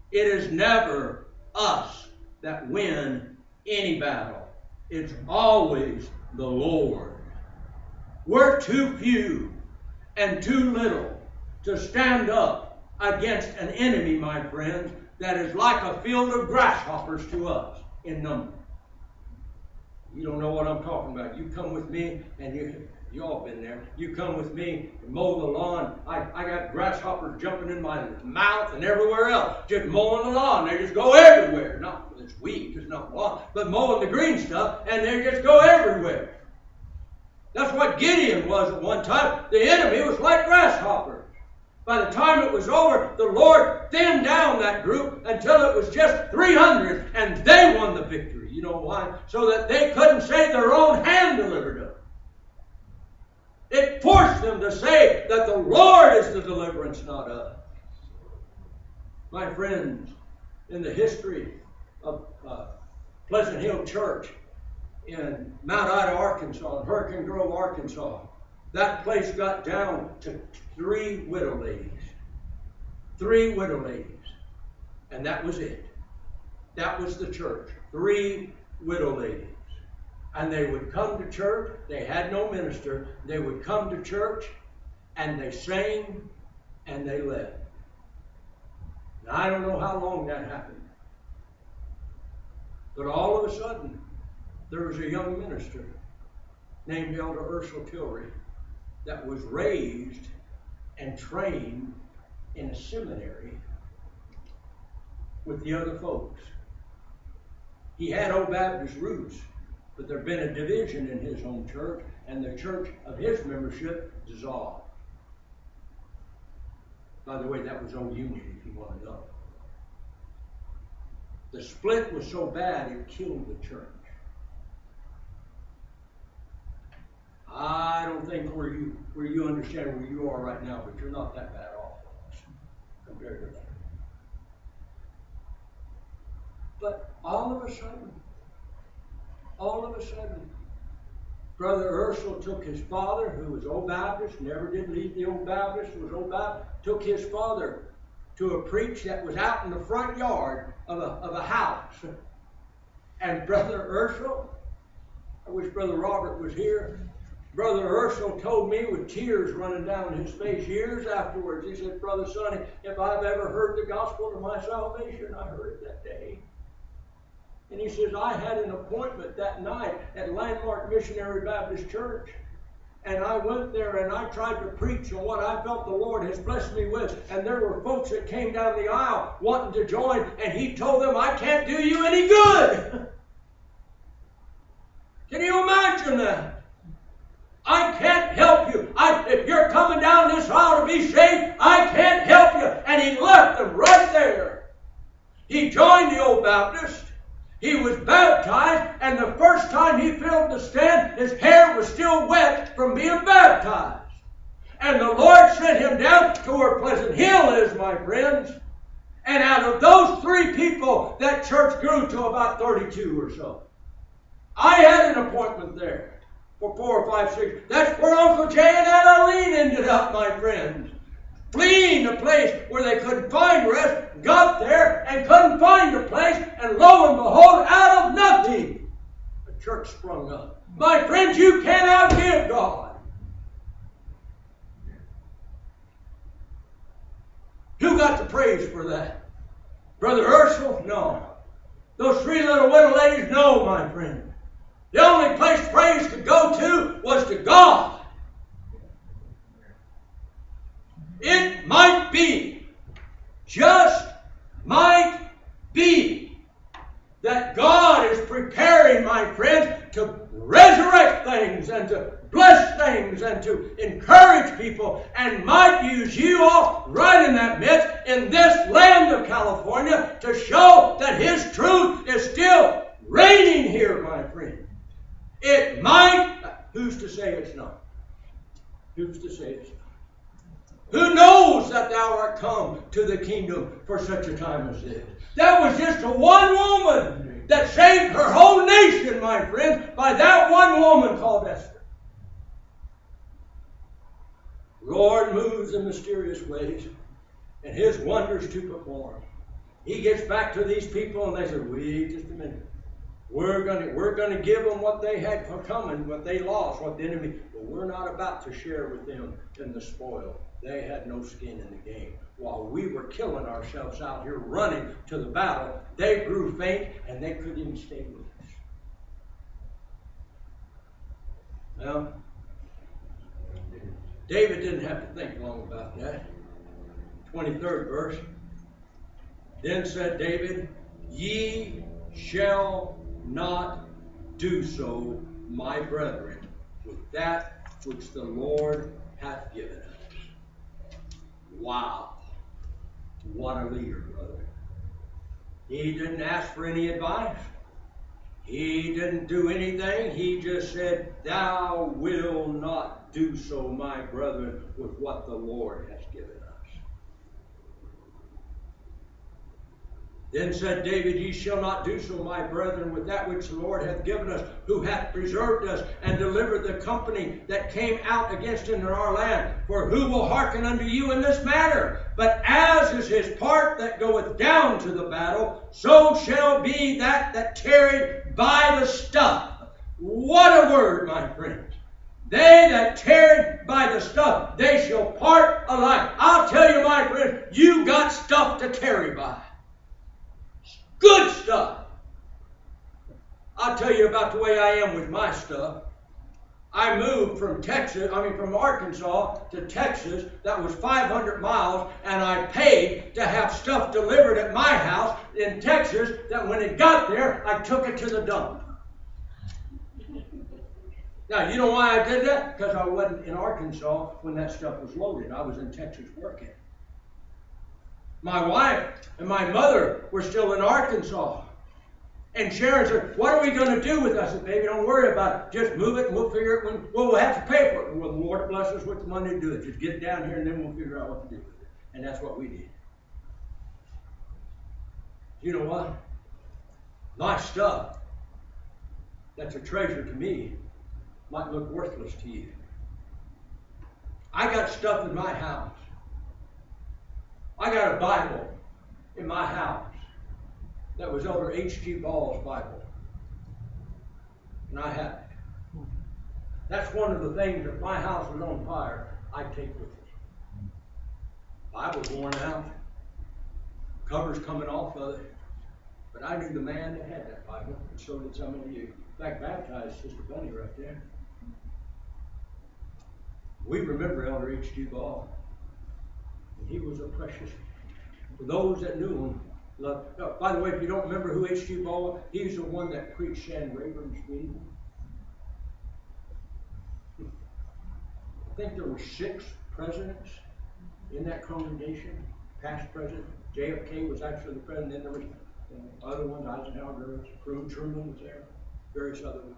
S1: It is never us that win any battle. It's always the Lord. We're too few and too little to stand up against an enemy, my friends, that is like a field of grasshoppers to us in number. You don't know what I'm talking about. You come with me, and you all been there. You come with me and mow the lawn. I got grasshoppers jumping in my mouth and everywhere else. Just mowing the lawn. They just go everywhere. Not it's weeds, it's not lawn, but mowing the green stuff, and they just go everywhere. That's what Gideon was at one time. The enemy was like grasshoppers. By the time it was over, the Lord thinned down that group until it was just 300, and they won the victory. You know why? So that they couldn't say their own hand delivered them. It forced them to say that the Lord is the deliverance, not us. My friends, in the history of Pleasant Hill Church in Mount Ida, Arkansas, and Hurricane Grove, Arkansas. That place got down to 3 widow ladies. 3 widow ladies. And that was it. That was the church. 3 widow ladies. And they would come to church. They had no minister. They would come to church and they sang and they left. Now, I don't know how long that happened. But all of a sudden, there was a young minister named Elder Ursel Tillery that was raised and trained in a seminary with the other folks. He had Old Baptist roots, but there had been a division in his home church, and the church of his membership dissolved. By the way, that was Old Union, if you want to know. The split was so bad it killed the church. I don't think where you understand where you are right now, but you're not that bad off compared to that. But all of a sudden, Brother Ursel took his father, who was Old Baptist, never did leave the Old Baptist, was Old Baptist, took his father to a preach that was out in the front yard of a house. And Brother Ursel, I wish Brother Robert was here, Brother Ursel told me with tears running down his face years afterwards, he said, Brother Sonny, if I've ever heard the gospel of my salvation, I heard it that day. And he says, I had an appointment that night at Landmark Missionary Baptist Church. And I went there and I tried to preach on what I felt the Lord has blessed me with. And there were folks that came down the aisle wanting to join. And he told them, I can't do you any good. Can you imagine that? I can't help you. If you're coming down this aisle to be saved, I can't help you. And he left them right there. He joined the Old Baptist. He was baptized, and the first time he filled the stand, his hair was still wet from being baptized. And the Lord sent him down to where Pleasant Hill is, my friends. And out of those 3 people, that church grew to about 32 or so. I had an appointment there for 4 or 5, 6. That's where Uncle Jay and Aunt Eileen ended up, my friends. Fleeing a place where they couldn't find rest, got there and couldn't find a place, and lo and behold, out of nothing, a church sprung up. My friends, you can't outgive God. Who got the praise for that? Brother Ursel? No. Those 3 little widow ladies? No, my friend. The only place praise could go to was to God. It might be, just might be, that God is preparing, my friends, to resurrect things and to bless things and to encourage people, and might use you all right in that midst in this land of California to show that His truth is still reigning here, my friend. It might, who's to say it's not? Who's to say it's not? Who knows that thou art come to the kingdom for such a time as this? That was just a one woman that saved her whole nation, my friends, by that one woman called Esther. Lord moves in mysterious ways, and His wonders to perform. He gets back to these people, and they say, wait just a minute. We're going to give them what they had coming, what they lost, what the enemy. But we're not about to share with them in the spoil. They had no skin in the game. While we were killing ourselves out here running to the battle, they grew faint and they couldn't even stay with us. Well, David didn't have to think long about that. 23rd verse. Then said David, ye shall not do so, my brethren, with that which the Lord hath given us. Wow. What a leader, brother. He didn't ask for any advice. He didn't do anything. He just said, thou will not do so, my brethren, with what the Lord has given us. Then said David, Ye shall not do so, my brethren, with that which the Lord hath given us, who hath preserved us, and delivered the company that came out against him in our land. For who will hearken unto you in this matter? But as is his part that goeth down to the battle, so shall be that tarried by the stuff. What a word, my friends. They that tarry by the stuff, they shall part alike. I'll tell you, my friends, you got stuff to tarry by. Good stuff. I'll tell you about the way I am with my stuff. I moved from Arkansas to Texas. That was 500 miles, and I paid to have stuff delivered at my house in Texas that when it got there, I took it to the dump. Now, you know why I did that? Because I wasn't in Arkansas when that stuff was loaded. I was in Texas working. My wife and my mother were still in Arkansas. And Sharon said, what are we going to do with us? I said, baby, don't worry about it. Just move it and we'll figure it when we'll have to pay for it. Well, the Lord bless us with the money to do it. Just get it down here and then we'll figure out what to do with it. And that's what we did. You know what? My stuff, that's a treasure to me, might look worthless to you. I got stuff in my house. I got a Bible in my house that was Elder H.G. Ball's Bible. And I have it. That's one of the things, if my house was on fire, I'd take with me. Bible's worn out. Cover's coming off of it. But I knew the man that had that Bible, and so did some of you. In fact, baptized Sister Bunny right there. We remember Elder H.G. Ball. And he was a precious, for those that knew him, loved. Oh, by the way, if you don't remember who H.G. Ball was, he's the one that preached Shan Rayburn's meeting. I think there were 6 presidents in that congregation, past president. JFK was actually the president, then there was other ones, Eisenhower, Truman was there, various other ones.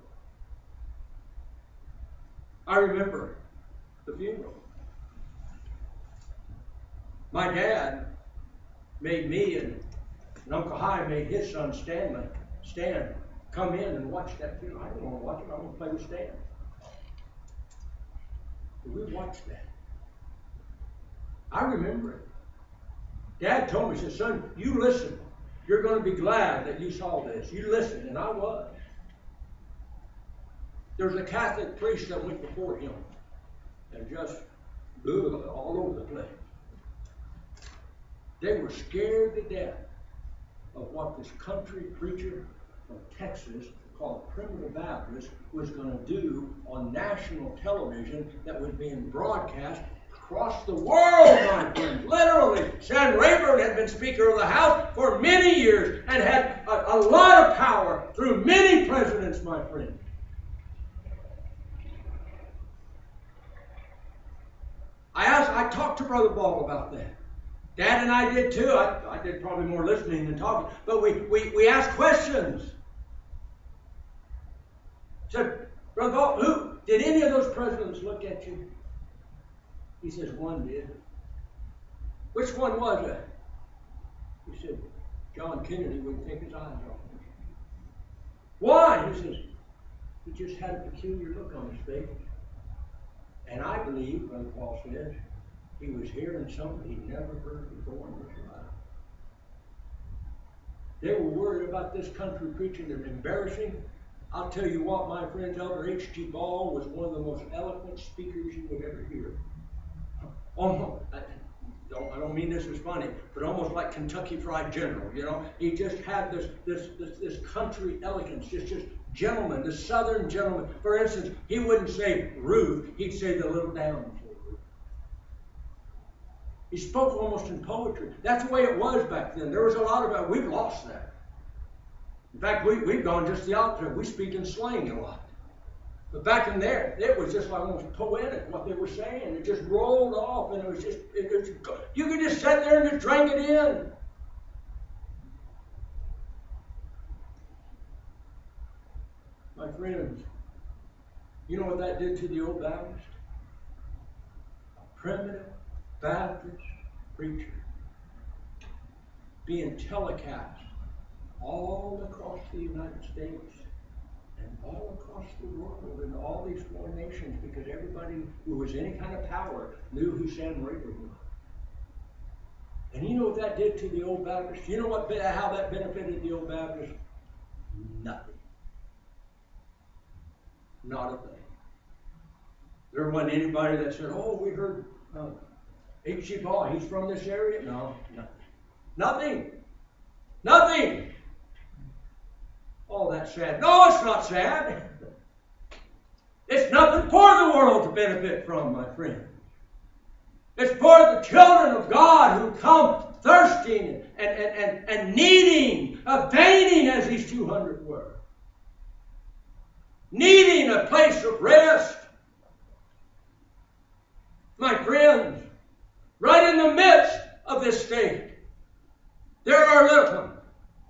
S1: I remember the funeral. My dad made me and Uncle High made his son Stan come in and watch that funeral. I didn't want to watch it. I want to play with Stan. But we watched that. I remember it. Dad told me, he said, son, you listen. You're going to be glad that you saw this. You listened, and I was. There's a Catholic priest that went before him and just blew all over the place. They were scared to death of what this country preacher from Texas called Primitive Baptist was going to do on national television that was being broadcast across the world, my friends. Literally, Shan Rayburn had been Speaker of the House for many years and had a lot of power through many presidents, my friend. I talked to Brother Ball about that. Dad and I did too. I did probably more listening than talking. But we asked questions. Said, Brother Ball, did any of those presidents look at you? He says, one did. Which one was it? He said, John Kennedy wouldn't take his eyes off him. Why? He says, he just had a peculiar look on his face. And I believe, Brother Paul says, he was hearing something he'd never heard before in his life. They were worried about this country preaching. They're embarrassing. I'll tell you what, my friends, Elder H.G. Ball was one of the most eloquent speakers you would ever hear. Almost, I don't mean this is funny, but almost like Kentucky Fried General, you know. He just had this country elegance, just gentleman, the southern gentleman. For instance, he wouldn't say Ruth, he'd say the little damsel. He spoke almost in poetry. That's the way it was back then. There was a lot of it. We've lost that. In fact, we've gone just the opposite. We speak in slang a lot. But back in there, it was just like almost poetic what they were saying. It just rolled off, and it was you could just sit there and just drink it in. My friends, you know what that did to the old Baptist? A primitive Baptist preacher being telecast all across the United States and all across the world and all these foreign nations, because everybody who was any kind of power knew who Sam Rayburn was. And you know what that did to the old Baptists? You know how that benefited the old Baptists? Nothing. Not a thing. There wasn't anybody that said, oh, we heard H.C. Paul, he's from this area. No, nothing. Nothing. Nothing. Oh, that's sad. No, it's not sad. It's nothing for the world to benefit from, my friend. It's for the children of God who come thirsting and needing, abstaining as these 200 were. Needing a place of rest. My friends, right in the midst of this state, there are little,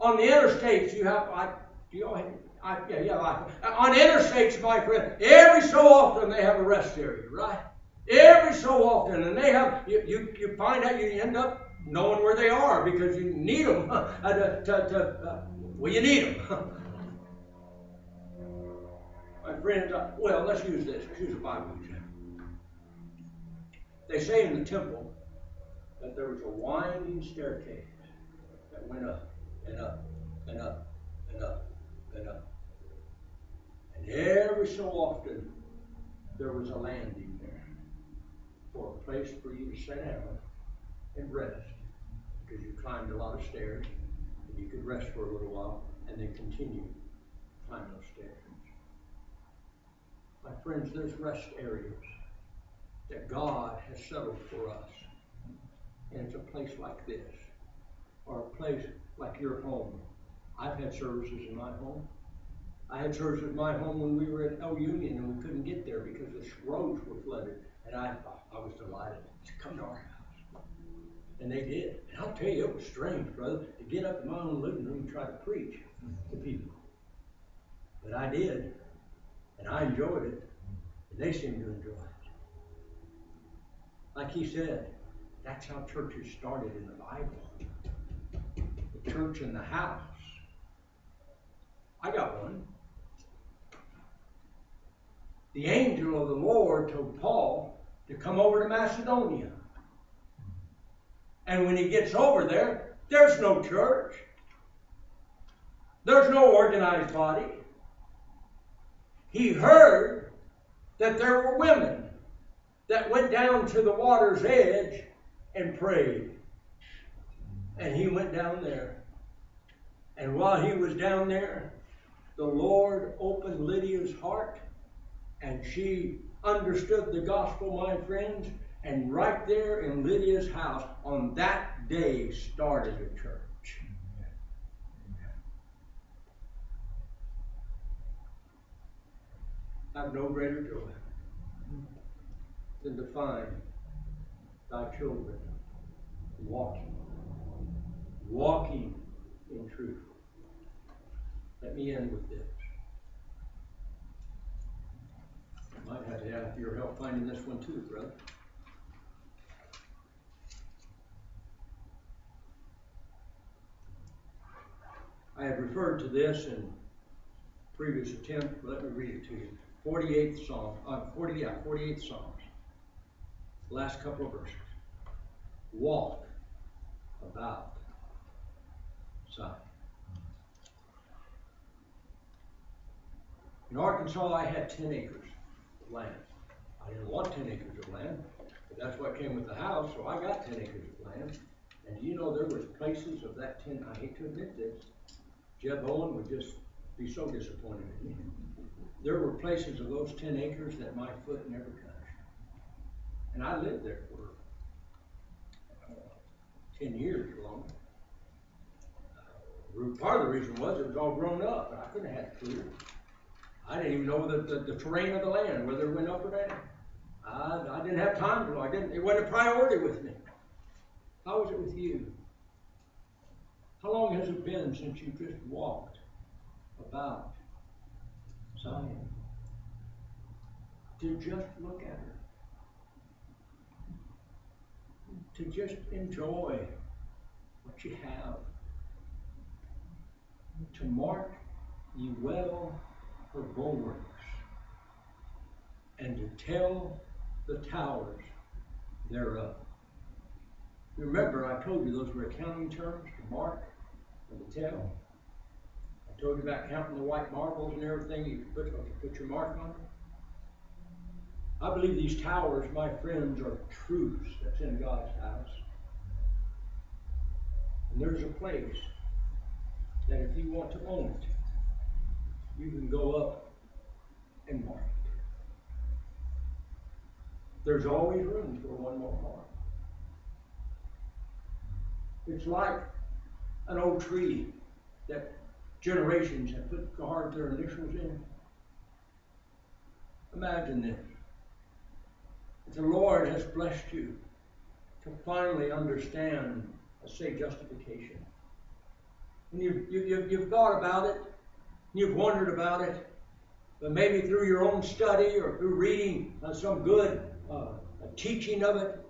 S1: on the interstates, on interstates, my friend, every so often they have a rest area, right? Every so often, and they have, you find out, you end up knowing where they are because you need them. You need them. My friends, let's use this. Let's use a Bible example. They say in the temple that there was a winding staircase that went up and up and up and up and up. And every so often there was a landing there for a place for you to sit down and rest, because you climbed a lot of stairs and you could rest for a little while and then continue to climb those stairs. My friends, there's rest areas that God has settled for us. And it's a place like this, or a place like your home. I've had services in my home. I had services in my home when we were at El Union and we couldn't get there because the roads were flooded. And I was delighted to come to our house. And they did. And I'll tell you, it was strange, brother, to get up in my own living room and try to preach to people. But I did. And I enjoyed it. And they seemed to enjoy it. Like he said, that's how churches started in the Bible. The church in the house. I got one. The angel of the Lord told Paul to come over to Macedonia. And when he gets over there, there's no church. There's no organized body. He heard that there were women that went down to the water's edge and prayed. And he went down there. And while he was down there, the Lord opened Lydia's heart, and she understood the gospel, my friends, and right there in Lydia's house on that day started a church. I have no greater joy than to find thy children walking in truth. Let me end with this. I might have to have your help finding this one too, brother. I have referred to this in previous attempt, but let me read it to you. 48th Psalm, 48th Psalms. Last couple of verses. Walk about Zion. In Arkansas, I had 10 acres of land. I didn't want 10 acres of land, but that's what came with the house, so I got 10 acres of land. And you know, there was places of that 10, I hate to admit this, Jeb Owen would just be so disappointed in me. There were places of those 10 acres that my foot never touched. And I lived there for 10 years or longer. Part of the reason was it was all grown up, and I couldn't have had it cleared. I didn't even know the terrain of the land, whether it went up or down. I didn't have time to. It wasn't a priority with me. How is it with you? How long has it been since you just walked about Zion? To just look at her. To just enjoy what you have, to mark ye well her bulwarks, and to tell the towers thereof. You remember I told you those were accounting terms, to mark and to tell. I told you about counting the white marbles and everything you could put your mark on. I believe these towers, my friends, are truths that's in God's house. And there's a place that if you want to own it, you can go up and mark it. There's always room for one more mark. It's like an old tree that generations have carved their initials in. Imagine this. If the Lord has blessed you to finally understand, let's say, justification, and you've thought about it, you've wondered about it, but maybe through your own study or through reading some good teaching of it,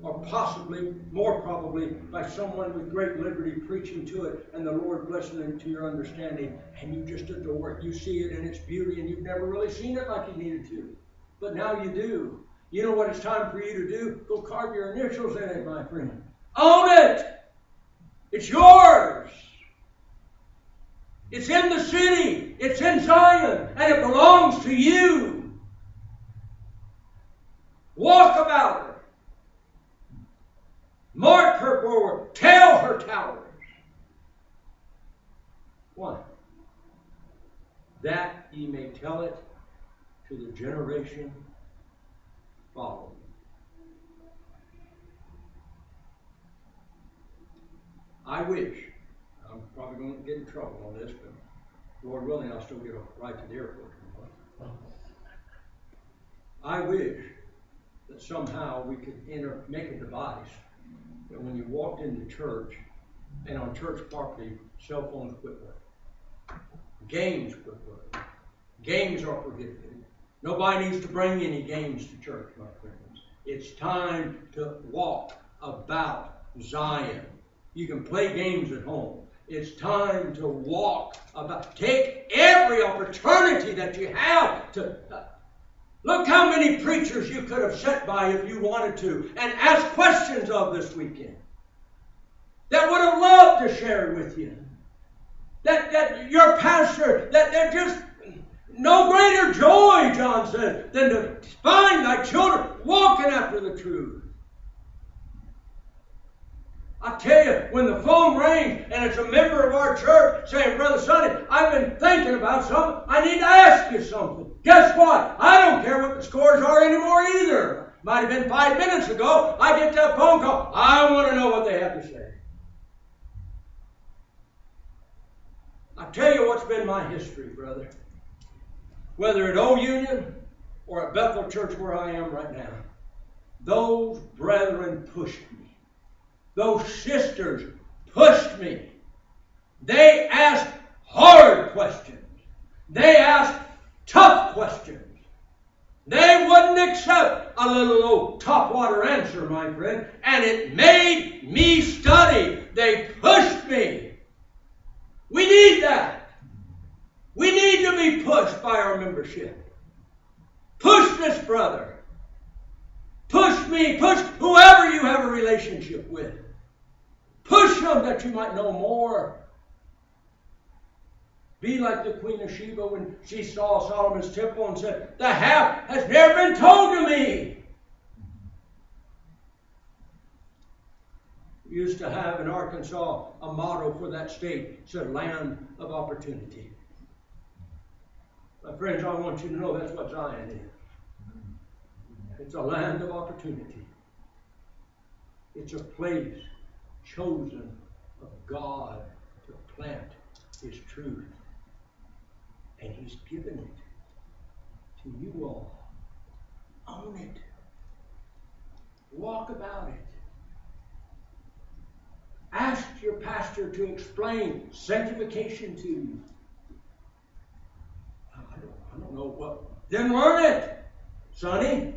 S1: or possibly, more probably, by someone with great liberty preaching to it, and the Lord blessing it to your understanding, and you just adore it. You see it in its beauty, and you've never really seen it like you needed to. But now you do. You know what it's time for you to do? Go carve your initials in it, my friend. Own it! It's yours! It's in the city. It's in Zion, and it belongs to you. Walk about her. Mark her forward. Tell her towers. Why? That ye may tell it to the generation following. I wish, I'm probably going to get in trouble on this, but Lord willing, I'll still get a ride to the airport tomorrow. I wish that somehow we could make a device that when you walked into church and on church property, cell phones quit working. Games quit working. Games are prohibited. Nobody needs to bring any games to church, my friends. It's time to walk about Zion. You can play games at home. It's time to walk about. Take every opportunity that you have to. Look how many preachers you could have sat by if you wanted to and asked questions of this weekend that would have loved to share with you. That your pastor, that they're just no greater joy, John says, than to find thy children walking after the truth. I tell you, when the phone rings and it's a member of our church saying, Brother Sonny, I've been thinking about something. I need to ask you something. Guess what? I don't care what the scores are anymore either. Might have been 5 minutes ago. I get that phone call. I want to know what they have to say. I tell you what's been my history, brother. Whether at Old Union or at Bethel Church where I am right now, those brethren pushed me. Those sisters pushed me. They asked hard questions. They asked tough questions. They wouldn't accept a little old topwater answer, my friend, and it made me study. They pushed me. We need that. We need to be pushed by our membership. Push this brother. Push me. Push whoever you have a relationship with. Push them that you might know more. Be like the Queen of Sheba when she saw Solomon's temple and said, the half has never been told to me. We used to have in Arkansas a motto for that state. It said, land of opportunity. My friends, I want you to know that's what Zion is. It's a land of opportunity. It's a place chosen of God to plant His truth. And He's given it to you all. Own it. Walk about it. Ask your pastor to explain sanctification to you. I don't know what. Then learn it, Sonny.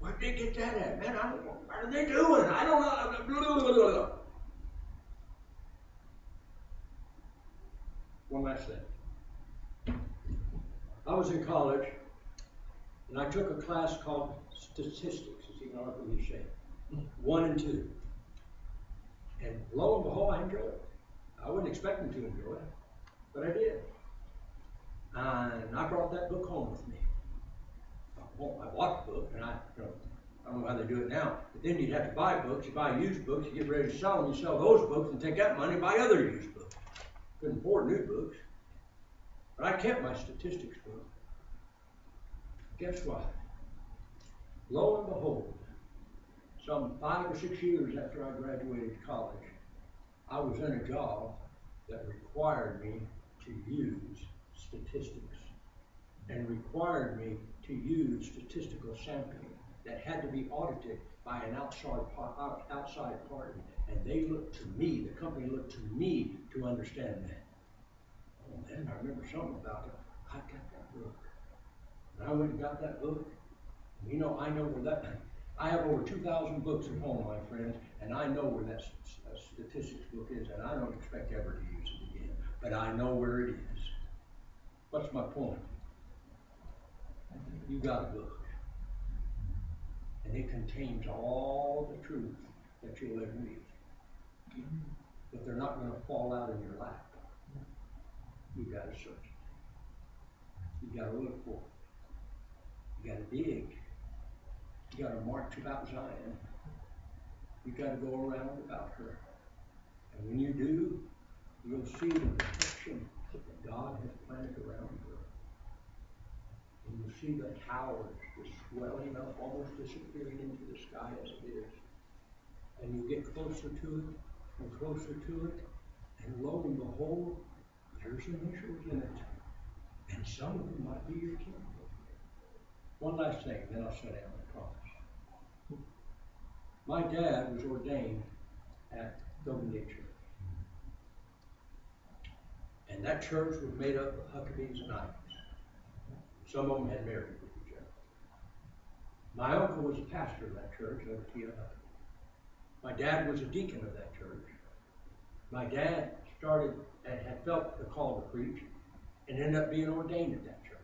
S1: Where'd they get that at? Man, I don't know. What are they doing? I don't know. Blah, blah, blah, blah. One last thing. I was in college, and I took a class called statistics, as you know, I believe say, 1 and 2. And lo and behold, I enjoyed it. I wasn't expecting to enjoy it, but I did. And I brought that book home with me. Well, I bought the book, and I don't know how they do it now, but then you'd have to buy books. You buy used books, you get ready to sell them, you sell those books, and take that money and buy other used books. Couldn't afford new books. But I kept my statistics book. Guess what? Lo and behold, some 5 or 6 years after I graduated college, I was in a job that required me to use statistics and required me to use statistical sampling that had to be audited by an outside party. And they looked to me, the company looked to me to understand that. Oh man, I remember something about it. I got that book. And I went and got that book. You know, I know where that, I have over 2,000 books at home, my friends, and I know where that statistics book is, and I don't expect ever to use it again. But I know where it is. What's my point? You got a book. And it contains all the truth that you'll ever need. But they're not going to fall out in your lap. You got to search it. You got to look for it. You got to dig. You got to march about Zion. You got to go around about her. And when you do, you'll see the protection that God has planted around her. And you'll see the towers just swelling up, almost disappearing into the sky as it is. And you get closer to it and closer to it, and lo and behold, there's initials in it. And some of them might be your kin. One last thing, then I'll sit down, I promise. My dad was ordained at Golden Gate Church. And that church was made up of Huckabys and Ivys. Some of them had married with each other. My uncle was a pastor of that church, over T.L. Huckabee. My dad was a deacon of that church. My dad started and had felt the call to preach and ended up being ordained at that church.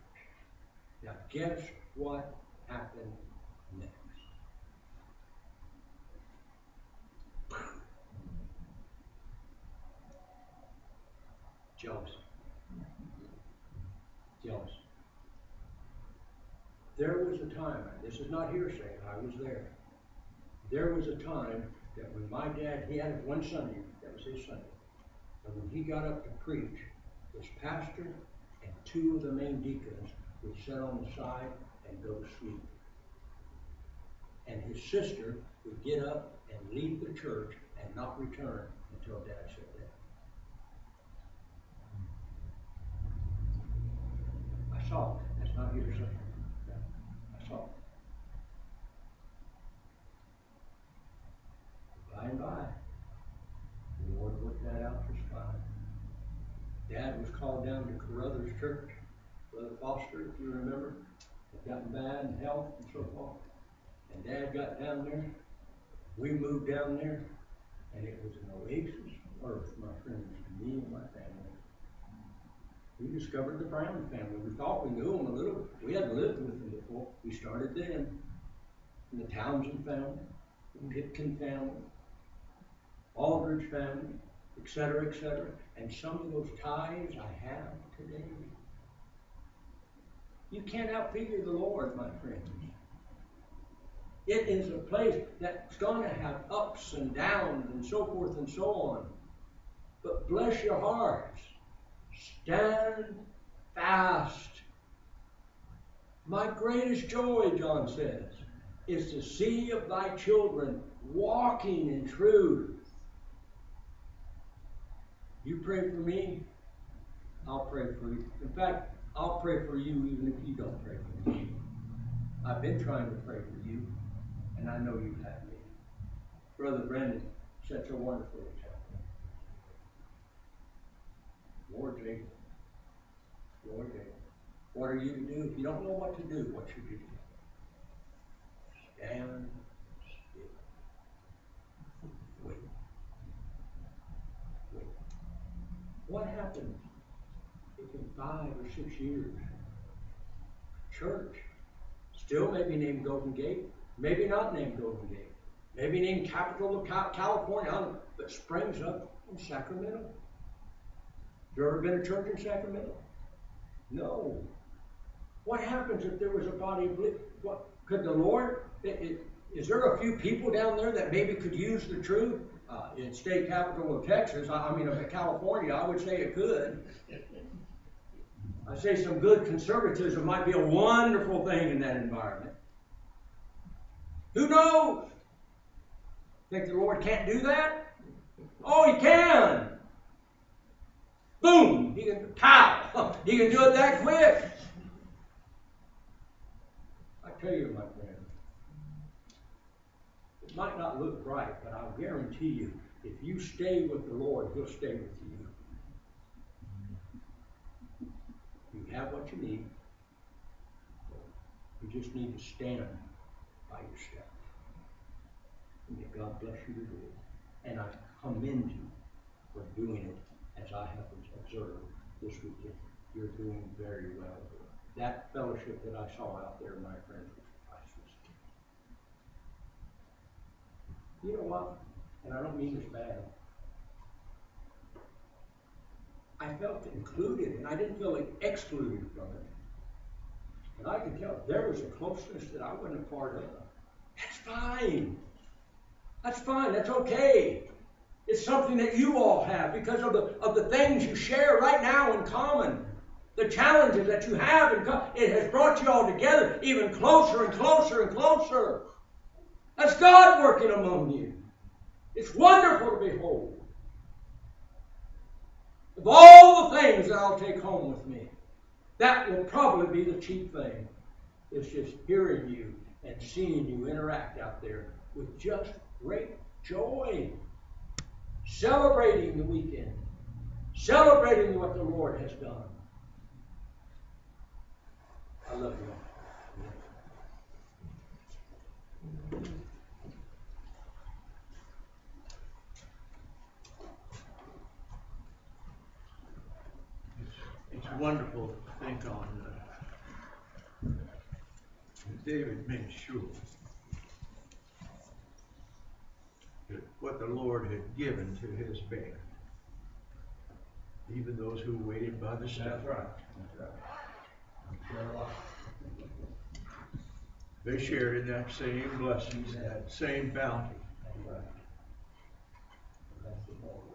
S1: Now guess what happened next? Jealousy. Jealousy. There was a time, this is not hearsay, I was there. There was a time that when my dad, he had one Sunday, that was his Sunday, and when he got up to preach, his pastor and 2 of the main deacons would sit on the side and go to sleep. And his sister would get up and leave the church and not return until Dad said that. I saw it. That's not hearsay. I saw it. By and by, the Lord worked that out just fine. Dad was called down to Carruthers Church. Brother Foster, if you remember, had gotten bad in health and so forth. And Dad got down there. We moved down there, and it was an oasis of earth, my friends, to me and my family. We discovered the Brown family. We thought we knew them a little. We hadn't lived with them before. We started them. And the Townsend family, the Pitkin family, Aldridge family, etc., etc. And some of those ties I have today. You can't outfigure the Lord, my friends. It is a place that's going to have ups and downs and so forth and so on. But bless your hearts. Stand fast. My greatest joy, John says, is to see of thy children walking in truth. You pray for me, I'll pray for you. In fact, I'll pray for you even if you don't pray for me. I've been trying to pray for you, and I know you have me. Brother Brendan, such a wonderful example. Lord Jacob. Lord Jacob. What are you to do? If you don't know what to do, what should you do? and still. Wait. Wait. What happens if in 5 or 6 years, church still maybe named Golden Gate, maybe not named Golden Gate, maybe named Capital of California, but springs up in Sacramento? Have you ever been to church in Sacramento? No. What happens if there was a body of believers? What could the Lord? Is there a few people down there that maybe could use the truth? In state capital of Texas, of California, I would say it could. I say some good conservatism might be a wonderful thing in that environment. Who knows? Think the Lord can't do that? Oh, He can. Boom! He can, pow! He can do it that quick. I tell you, my friend, it might not look right, but I'll guarantee you, if you stay with the Lord, He'll stay with you. You have what you need. You just need to stand by yourself. And may God bless you to do it. And I commend you for doing it as I have observed this weekend. You're doing very well. That fellowship that I saw out there, my friends, was priceless. You know what? And I don't mean this bad. I felt included, and I didn't feel excluded from it. And I could tell there was a closeness that I wasn't a part of. That's fine. That's fine. That's okay. It's something that you all have because of the things you share right now in common. The challenges that you have in common. It has brought you all together even closer and closer and closer. That's God working among you. It's wonderful to behold. Of all the things that I'll take home with me, that will probably be the chief thing. It's just hearing you and seeing you interact out there with just great joy. Celebrating the weekend. Celebrating what the Lord has done. I love you all.
S2: It's wonderful to think on. David made sure that what the Lord had given to his band, even those who waited by the stone.
S1: That's right.
S2: They shared in that same blessings, that same bounty.
S1: That's right. That's the Lord.